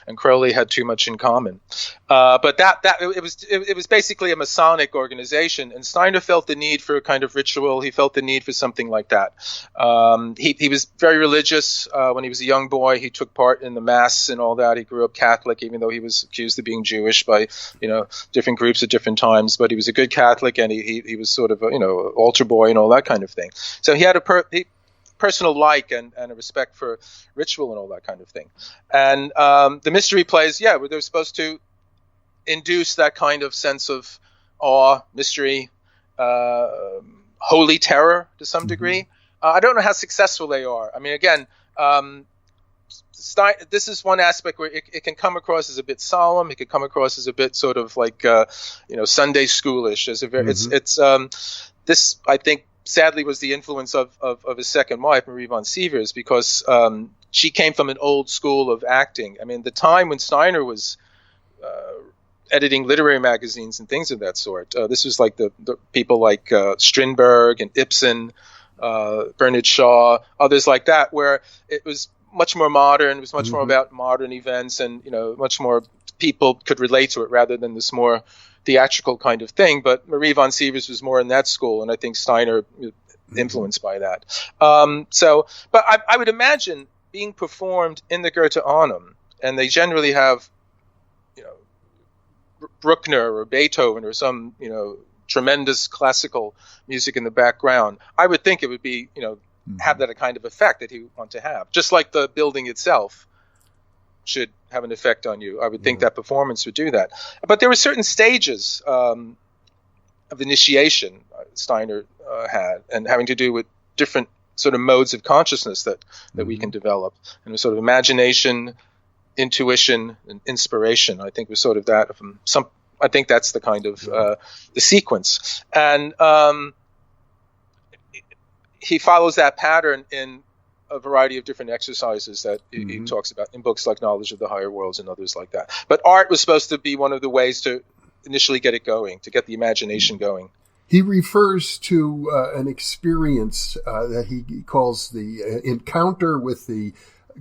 and Crowley had too much in common. But it was basically a Masonic organization, and Steiner felt the need for a kind of ritual. He felt the need for something like that. He was very religious when he was a young boy. He took part in the Mass and all that. He grew up Catholic, even though he was accused of being Jewish by different groups at different times. But he was a good Catholic, and he was sort of altar boy and all that kind of thing. So he had a personal like and a respect for ritual and all that kind of thing. And the mystery plays, where they're supposed to induce that kind of sense of awe, mystery, holy terror to some degree. I don't know how successful they are. I mean, again, this is one aspect where it can come across as a bit solemn. It can come across as a bit sort of like Sunday schoolish. As a very, it's this, I think, sadly was the influence of his second wife, Marie von Sievers, because she came from an old school of acting. I mean, the time when Steiner was editing literary magazines and things of that sort, this was like the people like Strindberg and Ibsen, Bernard Shaw, others like that, where it was much more modern. It was much more about modern events, and much more people could relate to it rather than this more theatrical kind of thing. But Marie von Sievers was more in that school, and I think Steiner influenced by that. But I would imagine being performed in the Goethe Annum, and they generally have, Bruckner or Beethoven or some, tremendous classical music in the background. I would think it would be, have that kind of effect that he would want to have, just like the building itself should have an effect on you. I would think that performance would do that. But there were certain stages of initiation Steiner had, and having to do with different sort of modes of consciousness that we can develop, and sort of imagination, intuition, and inspiration. I think was sort of that. I think that's the kind of the sequence, and he follows that pattern in a variety of different exercises that he talks about in books like Knowledge of the Higher Worlds and others like that. But art was supposed to be one of the ways to initially get it going, to get the imagination going. He refers to an experience that he calls the encounter with the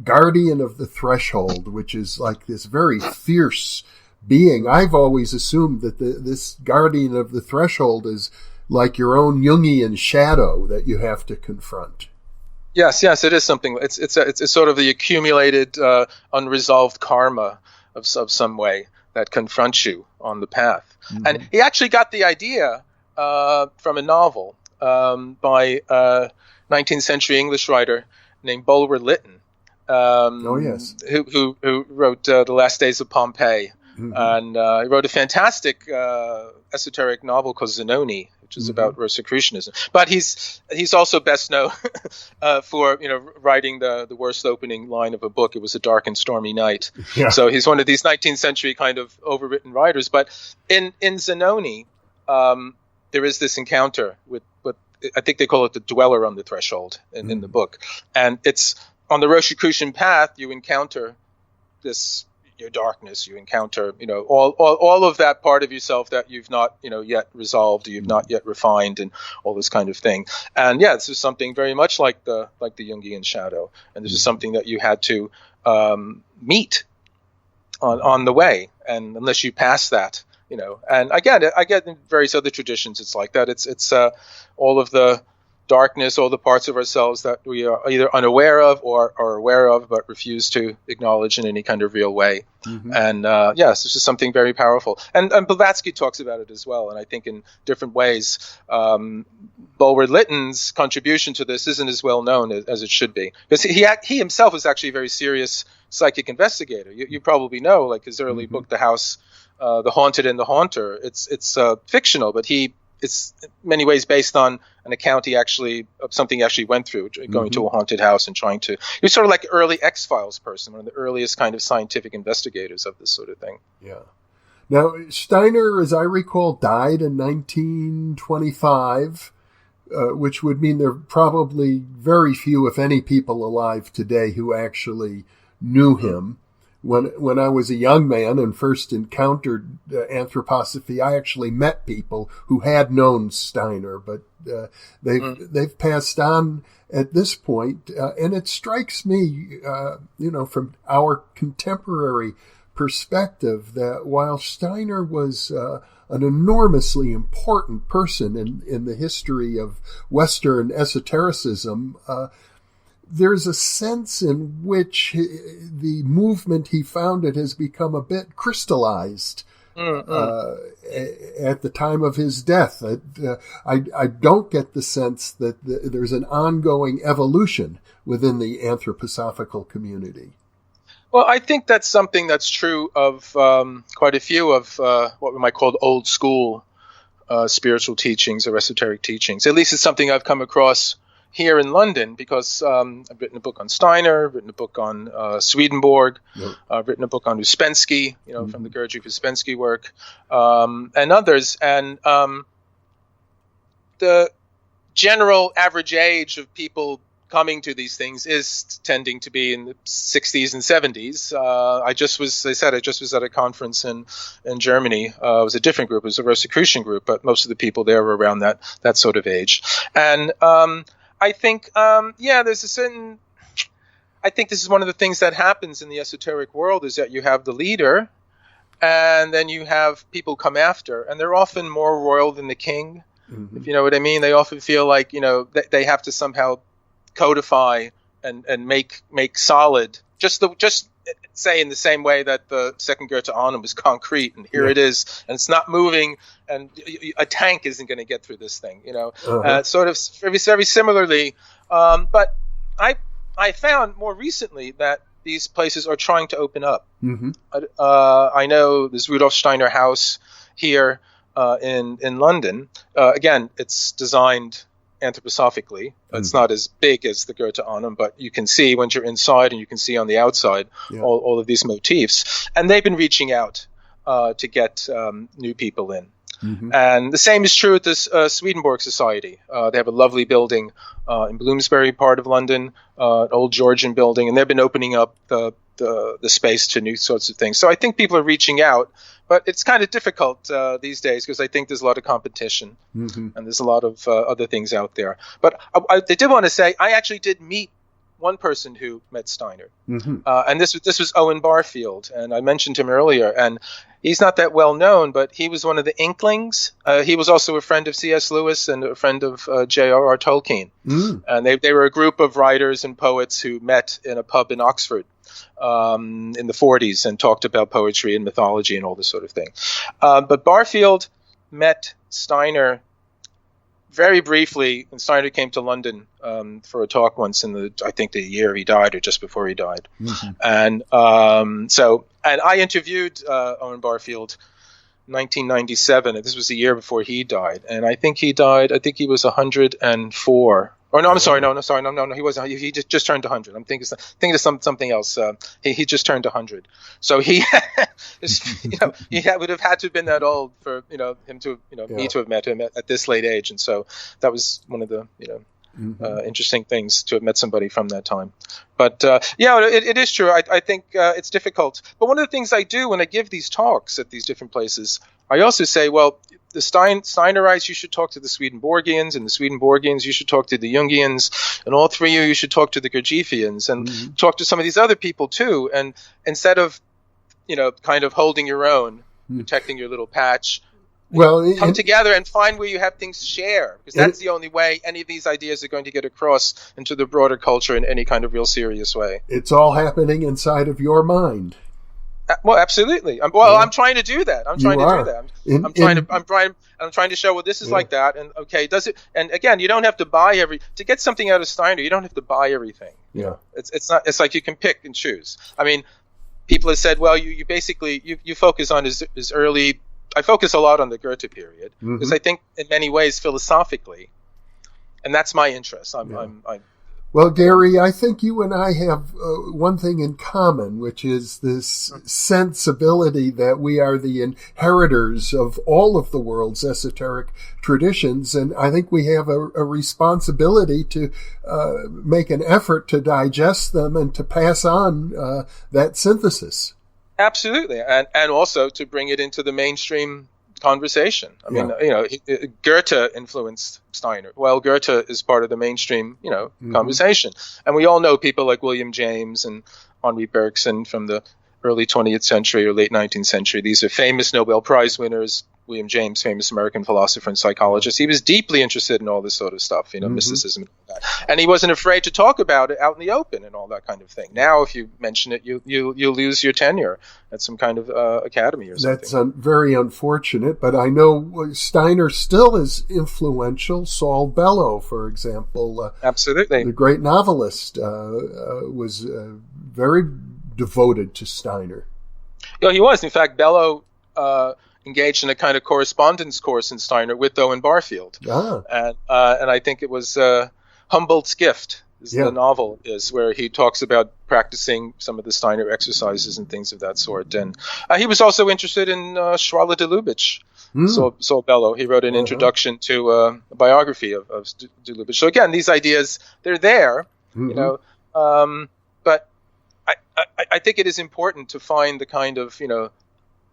guardian of the threshold, which is like this very fierce being. I've always assumed that this guardian of the threshold is like your own Jungian shadow that you have to confront. Yes, it is something. It's sort of the accumulated, unresolved karma of some way that confronts you on the path. And he actually got the idea from a novel by a 19th century English writer named Bulwer Lytton, who wrote The Last Days of Pompeii. And he wrote a fantastic esoteric novel called Zanoni, which is about Rosicrucianism. But he's also best known for writing the worst opening line of a book. It was a dark and stormy night. Yeah. So he's one of these 19th century kind of overwritten writers. But in Zanoni, there is this encounter with I think they call it the dweller on the threshold in the book, and it's on the Rosicrucian path. You encounter your darkness, you encounter, all of that part of yourself that you've not, yet resolved, or you've not yet refined, and all this kind of thing. And this is something very much like the Jungian shadow, and this is something that you had to meet on the way, and unless you pass that, And I get in various other traditions, it's like that. It's all of the darkness, all the parts of ourselves that we are either unaware of or are aware of, but refuse to acknowledge in any kind of real way. And this is something very powerful. And Blavatsky talks about it as well. And I think in different ways, Bulwer Lytton's contribution to this isn't as well known as it should be, because he himself was actually a very serious psychic investigator. You probably know, like his early book, The House, The Haunted and the Haunter. It's fictional, but it's in many ways based on an account of something he actually went through, going to a haunted house and he was sort of like an early X-Files person, one of the earliest kind of scientific investigators of this sort of thing. Yeah. Now, Steiner, as I recall, died in 1925, which would mean there are probably very few, if any, people alive today who actually knew him. when I was a young man and first encountered anthroposophy, I actually met people who had known Steiner, but they've passed on at this point. And it strikes me, from our contemporary perspective, that while Steiner was an enormously important person in the history of Western esotericism, there's a sense in which the movement he founded has become a bit crystallized at the time of his death. I don't get the sense that there's an ongoing evolution within the anthroposophical community. Well, I think that's something that's true of quite a few of what we might call old school spiritual teachings or esoteric teachings. At least it's something I've come across here in London, because I've written a book on Steiner, written a book on Swedenborg, I've written a book on Ouspensky, from the Gurdjieff Ouspensky work, and others. And the general average age of people coming to these things is tending to be in the 60s and 70s. I just was at a conference in Germany. It was a different group. It was a Rosicrucian group, but most of the people there were around that sort of age. And I think, there's a certain, I think this is one of the things that happens in the esoteric world, is that you have the leader and then you have people come after, and they're often more royal than the king, if you know what I mean. They often feel like, they have to somehow codify and make solid, just say in the same way that the second Goethe Annum was concrete, and here it is, and it's not moving, and a tank isn't going to get through this thing, sort of very, very similarly. But I found more recently that these places are trying to open up. I know there's Rudolf Steiner House here in London. Again, it's designed anthroposophically. It's not as big as the Goethe Annum, but you can see when you're inside, and you can see on the outside all of these motifs. And they've been reaching out to get new people in. And the same is true at this Swedenborg Society. They have a lovely building in Bloomsbury part of London, an old Georgian building, and they've been opening up the space to new sorts of things. So I think people are reaching out, but it's kind of difficult these days, because I think there's a lot of competition and there's a lot of other things out there. But I did want to say, I actually did meet one person who met Steiner, and this was Owen Barfield, and I mentioned him earlier, and he's not that well known, but he was one of the Inklings. He was also a friend of C.S. Lewis and a friend of J.R.R. Tolkien, and they were a group of writers and poets who met in a pub in Oxford in the 40s and talked about poetry and mythology and all this sort of thing. But Barfield met Steiner very briefly when Steiner came to London for a talk once I think the year he died or just before he died. And and I interviewed Owen Barfield in 1997, and this was the year before he died. And I think he was 104. Oh, no, I'm sorry. No, he wasn't. He just turned 100. I'm thinking of something else. He just turned 100. So he, he would have had to have been that old for, him to, me to have met him at this late age. And so that was one of the, interesting things to have met somebody from that time. But, it is true. I think it's difficult. But one of the things I do when I give these talks at these different places, I also say, well, the Steinerites, you should talk to the Swedenborgians, and the Swedenborgians, you should talk to the Jungians, and all three of you should talk to the Gurdjieffians, and talk to some of these other people too. And instead of, kind of holding your own, protecting your little patch, come together and find where you have things share, because that's the only way any of these ideas are going to get across into the broader culture in any kind of real serious way. It's all happening inside of your mind. Well, absolutely. I'm trying to do that. I'm trying to show, well, this is like that, and okay, does it? And again, you don't have to buy to get something out of Steiner. You don't have to buy everything. Yeah. It's not. It's like you can pick and choose. I mean, people have said, well, you basically you focus on his early. I focus a lot on the Goethe period because I think in many ways philosophically, and that's my interest. Well, Gary, I think you and I have one thing in common, which is this sensibility that we are the inheritors of all of the world's esoteric traditions. And I think we have a responsibility to make an effort to digest them and to pass on that synthesis. Absolutely. And also to bring it into the mainstream conversation. I mean, Goethe influenced Steiner. Well, Goethe is part of the mainstream, conversation. And we all know people like William James and Henri Bergson from the early 20th century or late 19th century. These are famous Nobel Prize winners. William James, famous American philosopher and psychologist. He was deeply interested in all this sort of stuff, mysticism and all that. And he wasn't afraid to talk about it out in the open and all that kind of thing. Now, if you mention it, you lose your tenure at some kind of academy or something. That's very unfortunate, but I know Steiner still is influential. Saul Bellow, for example. Absolutely. The great novelist was very devoted to Steiner. Yeah, he was. In fact, Bellow engaged in a kind of correspondence course in Steiner with Owen Barfield. And I think it was Humboldt's Gift, the novel is, where he talks about practicing some of the Steiner exercises and things of that sort. And he was also interested in Schwala de Lubitsch. Saul Bellow. He wrote an introduction to a biography of de Lubitsch. So again, these ideas, they're there, but I think it is important to find the kind of,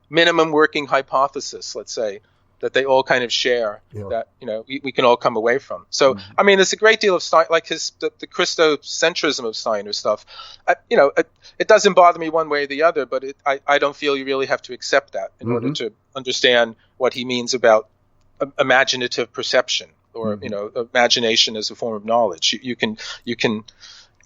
minimum working hypothesis, let's say, that they all kind of share, that, we can all come away from. So, I mean, there's a great deal of Steiner, like the Christocentrism of Steiner stuff. It doesn't bother me one way or the other, but I don't feel you really have to accept that in order to understand what he means about imaginative perception or, imagination as a form of knowledge. You can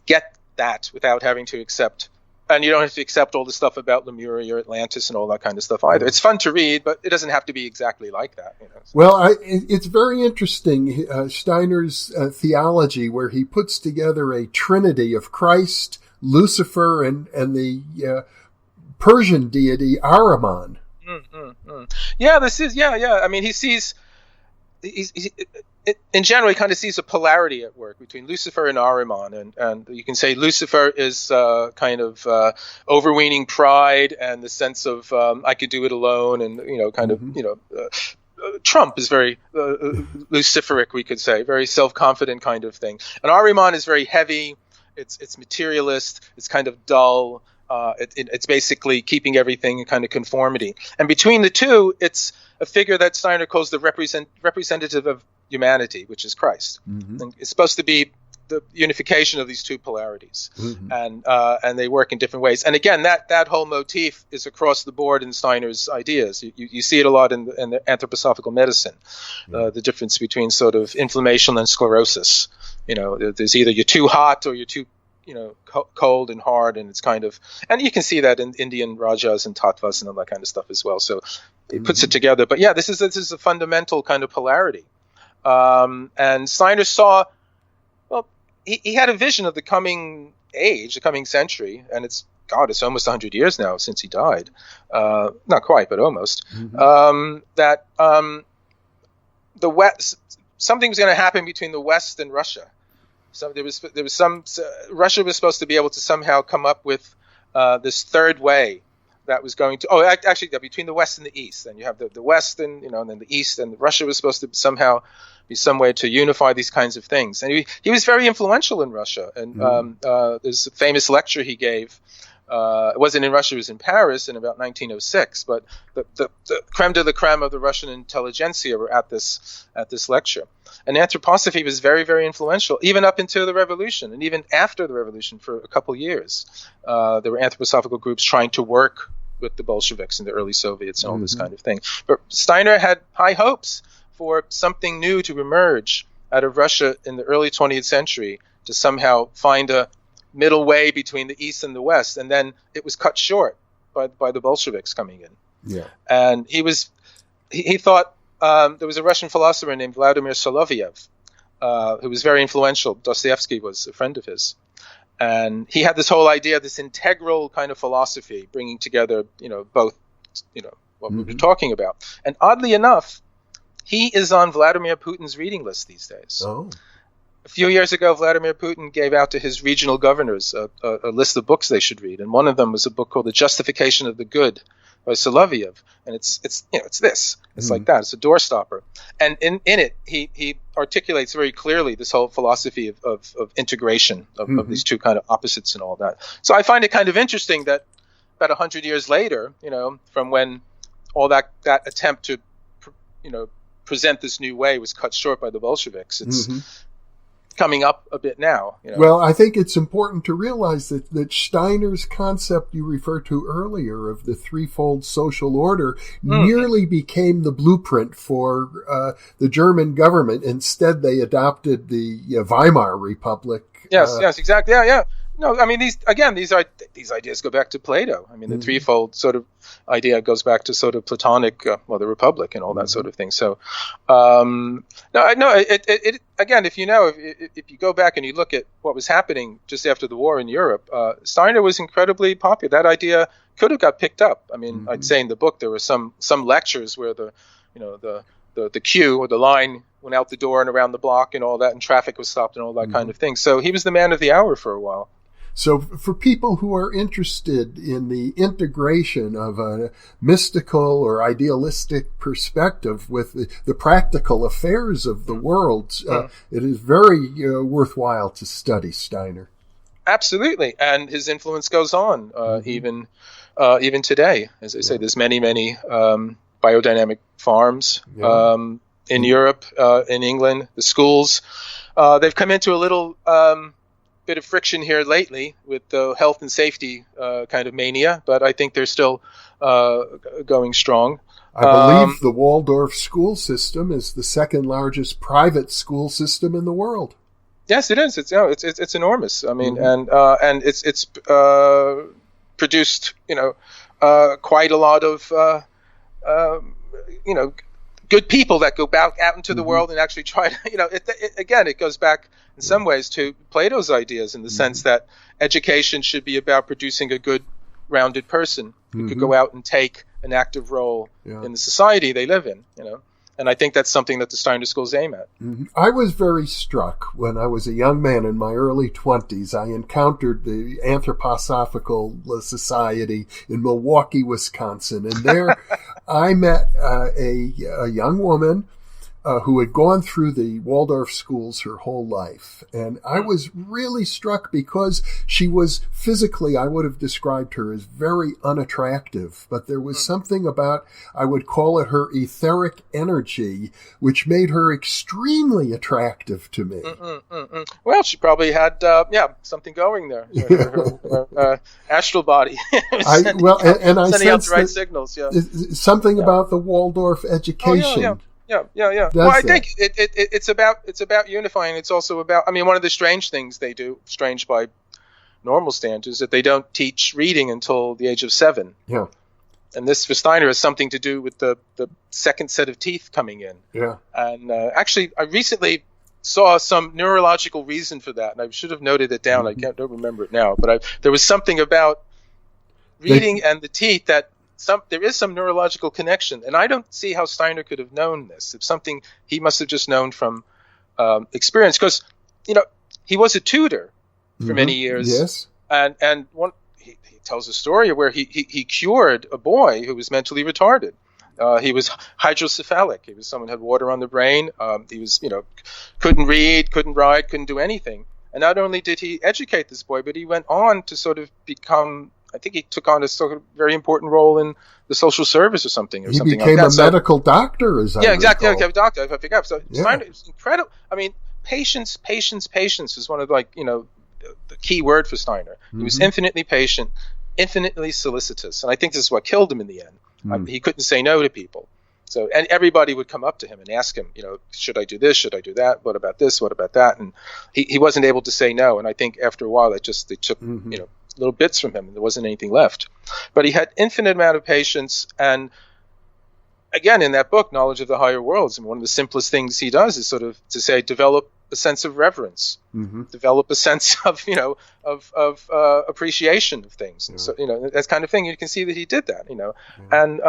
get that without having to accept. And you don't have to accept all the stuff about Lemuria, Atlantis, and all that kind of stuff either. It's fun to read, but it doesn't have to be exactly like that. Well, it's very interesting, Steiner's theology, where he puts together a trinity of Christ, Lucifer, and the Persian deity Ahriman. Yeah, this is, I mean, he sees, in general, he kind of sees a polarity at work between Lucifer and Ahriman, and you can say Lucifer is kind of overweening pride and the sense of I could do it alone, and Trump is very Luciferic, we could say, very self-confident kind of thing, and Ahriman is very heavy. It's materialist. It's kind of dull. It's basically keeping everything in kind of conformity, and between the two, it's a figure that Steiner calls the representative of humanity, which is Christ. And it's supposed to be the unification of these two polarities, and they work in different ways. And again, that whole motif is across the board in Steiner's ideas. You see it a lot in the anthroposophical medicine, the difference between sort of inflammation and sclerosis. There's either you're too hot or you're too cold and hard, and it's kind of, and you can see that in Indian rajas and tattvas and all that kind of stuff as well. So it puts it together. But yeah, this is a fundamental kind of polarity. And Steiner saw, well, he had a vision of the coming age, the coming century, and it's almost 100 years now since he died. Not quite, but almost. That the West, something was going to happen between the West and Russia. So there was some Russia was supposed to be able to somehow come up with this third way that was going to between the West and the East. And you have the West and and then the East, and Russia was supposed to somehow be some way to unify these kinds of things. And he was very influential in Russia. And there's a famous lecture he gave. It wasn't in Russia; it was in Paris in about 1906. But the creme de la creme of the Russian intelligentsia were at this lecture. And anthroposophy was very, very influential, even up until the revolution, and even after the revolution for a couple years. There were anthroposophical groups trying to work with the Bolsheviks and the early Soviets and all this kind of thing. But Steiner had high hopes for something new to emerge out of Russia in the early 20th century, to somehow find a middle way between the East and the West. And then it was cut short by the Bolsheviks coming in. Yeah. And he thought, there was a Russian philosopher named Vladimir Soloviev, who was very influential. Dostoevsky was a friend of his. And he had this whole idea, this integral kind of philosophy, bringing together, both, what we were talking about. And oddly enough, he is on Vladimir Putin's reading list these days. Oh. a few years ago, Vladimir Putin gave out to his regional governors a list of books they should read, and one of them was a book called The Justification of the Good by Soloviev, and it's this. It's like that. It's a doorstopper, and in it he articulates very clearly this whole philosophy of integration of these two kind of opposites and all that. So I find it kind of interesting that about 100 years later, from when all that attempt to present this new way was cut short by the Bolsheviks, it's coming up a bit now. Well, I think it's important to realize that Steiner's concept you referred to earlier of the threefold social order nearly became the blueprint for the German government. Instead, they adopted the Weimar Republic. Yes, exactly. Yeah. No, I mean, these ideas go back to Plato. I mean, the threefold sort of idea goes back to sort of Platonic, the Republic and all that sort of thing. So, it again, if you go back and you look at what was happening just after the war in Europe, Steiner was incredibly popular. That idea could have got picked up. I mean, I'd say in the book there were some lectures where the queue or the line went out the door and around the block and all that, and traffic was stopped and all that kind of thing. So he was the man of the hour for a while. So for people who are interested in the integration of a mystical or idealistic perspective with the practical affairs of the world, it is very worthwhile to study Steiner. Absolutely. And his influence goes on even today. As I say, there's many biodynamic farms in Europe, in England, the schools. They've come into a little bit of friction here lately with the health and safety kind of mania, but I think they're still going strong. I believe the Waldorf school system is the second largest private school system in the world. Yes, it is. It's enormous. I mean, and it's produced quite a lot of good people that go out into the world and actually try to, again, it goes back in some ways to Plato's ideas in the sense that education should be about producing a good, rounded person who could go out and take an active role in the society they live in, And I think that's something that the Steiner schools aim at. I was very struck when I was a young man in my early 20s. I encountered the Anthroposophical Society in Milwaukee, Wisconsin. And there I met a young woman who had gone through the Waldorf schools her whole life. And I was really struck because she was physically, I would have described her as very unattractive, but there was something about, I would call it her etheric energy, which made her extremely attractive to me. Well, she probably had, something going there. Her astral body. sending out the right signals. Something about the Waldorf education. Yeah. Well, I think it's about unifying. It's also about, one of the strange things they do, strange by normal standards, that they don't teach reading until the age of 7. Yeah. And this, for Steiner, has something to do with the second set of teeth coming in. Yeah. And actually, I recently saw some neurological reason for that, and I should have noted it down. I don't remember it now, but there was something about reading and the teeth that there is some neurological connection, and I don't see how Steiner could have known this. It's something he must have just known from experience, because he was a tutor for many years. Yes, and he tells a story where he cured a boy who was mentally retarded. He was hydrocephalic. He was someone who had water on the brain. He was couldn't read, couldn't write, couldn't do anything. And not only did he educate this boy, but he went on to sort of become, I think he took on a sort of very important role in the social service or something. He became a medical doctor, as I recall. Exactly. Okay, a doctor. I forgot. So Steiner is incredible. Patience is one of the key word for Steiner. He was infinitely patient, infinitely solicitous, and I think this is what killed him in the end. He couldn't say no to people. So, and everybody would come up to him and ask him, should I do this? Should I do that? What about this? What about that? And he wasn't able to say no. And I think after a while, they took little bits from him, and there wasn't anything left. But he had infinite amount of patience, and again, in that book, Knowledge of the Higher Worlds, and one of the simplest things he does is sort of to say, develop a sense of reverence, develop a sense of appreciation of things, and so that kind of thing. You can see that he did that, and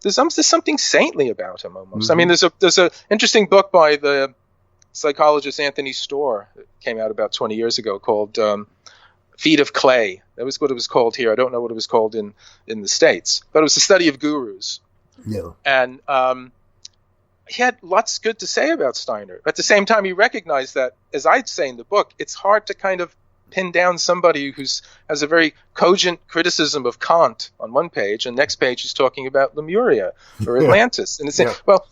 there's something saintly about him almost. There's a interesting book by the psychologist Anthony Storr. It came out about 20 years ago, called Feet of Clay. That was what it was called here. I don't know what it was called in the States, but it was the study of gurus. Yeah. And he had lots good to say about Steiner. At the same time, he recognized that, as I'd say in the book, it's hard to kind of pin down somebody has a very cogent criticism of Kant on one page, and next page he's talking about Lemuria or Atlantis. And it's saying, well,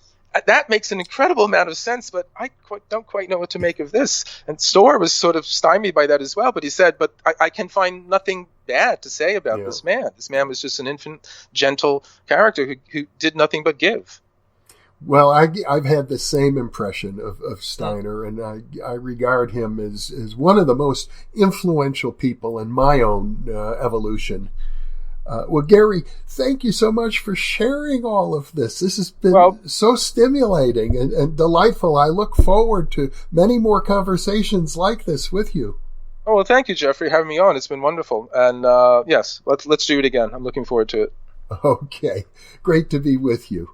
that makes an incredible amount of sense, but I don't quite know what to make of this. And Storr was sort of stymied by that as well, but he said, but I can find nothing bad to say about this man. This man was just an infinite, gentle character who did nothing but give. Well, I've had the same impression of Steiner, and I regard him as one of the most influential people in my own evolution. Well, Gary, thank you so much for sharing all of this. This has been so stimulating and delightful. I look forward to many more conversations like this with you. Oh, well, thank you, Jeffrey, having me on. It's been wonderful. And yes, let's do it again. I'm looking forward to it. Okay. Great to be with you.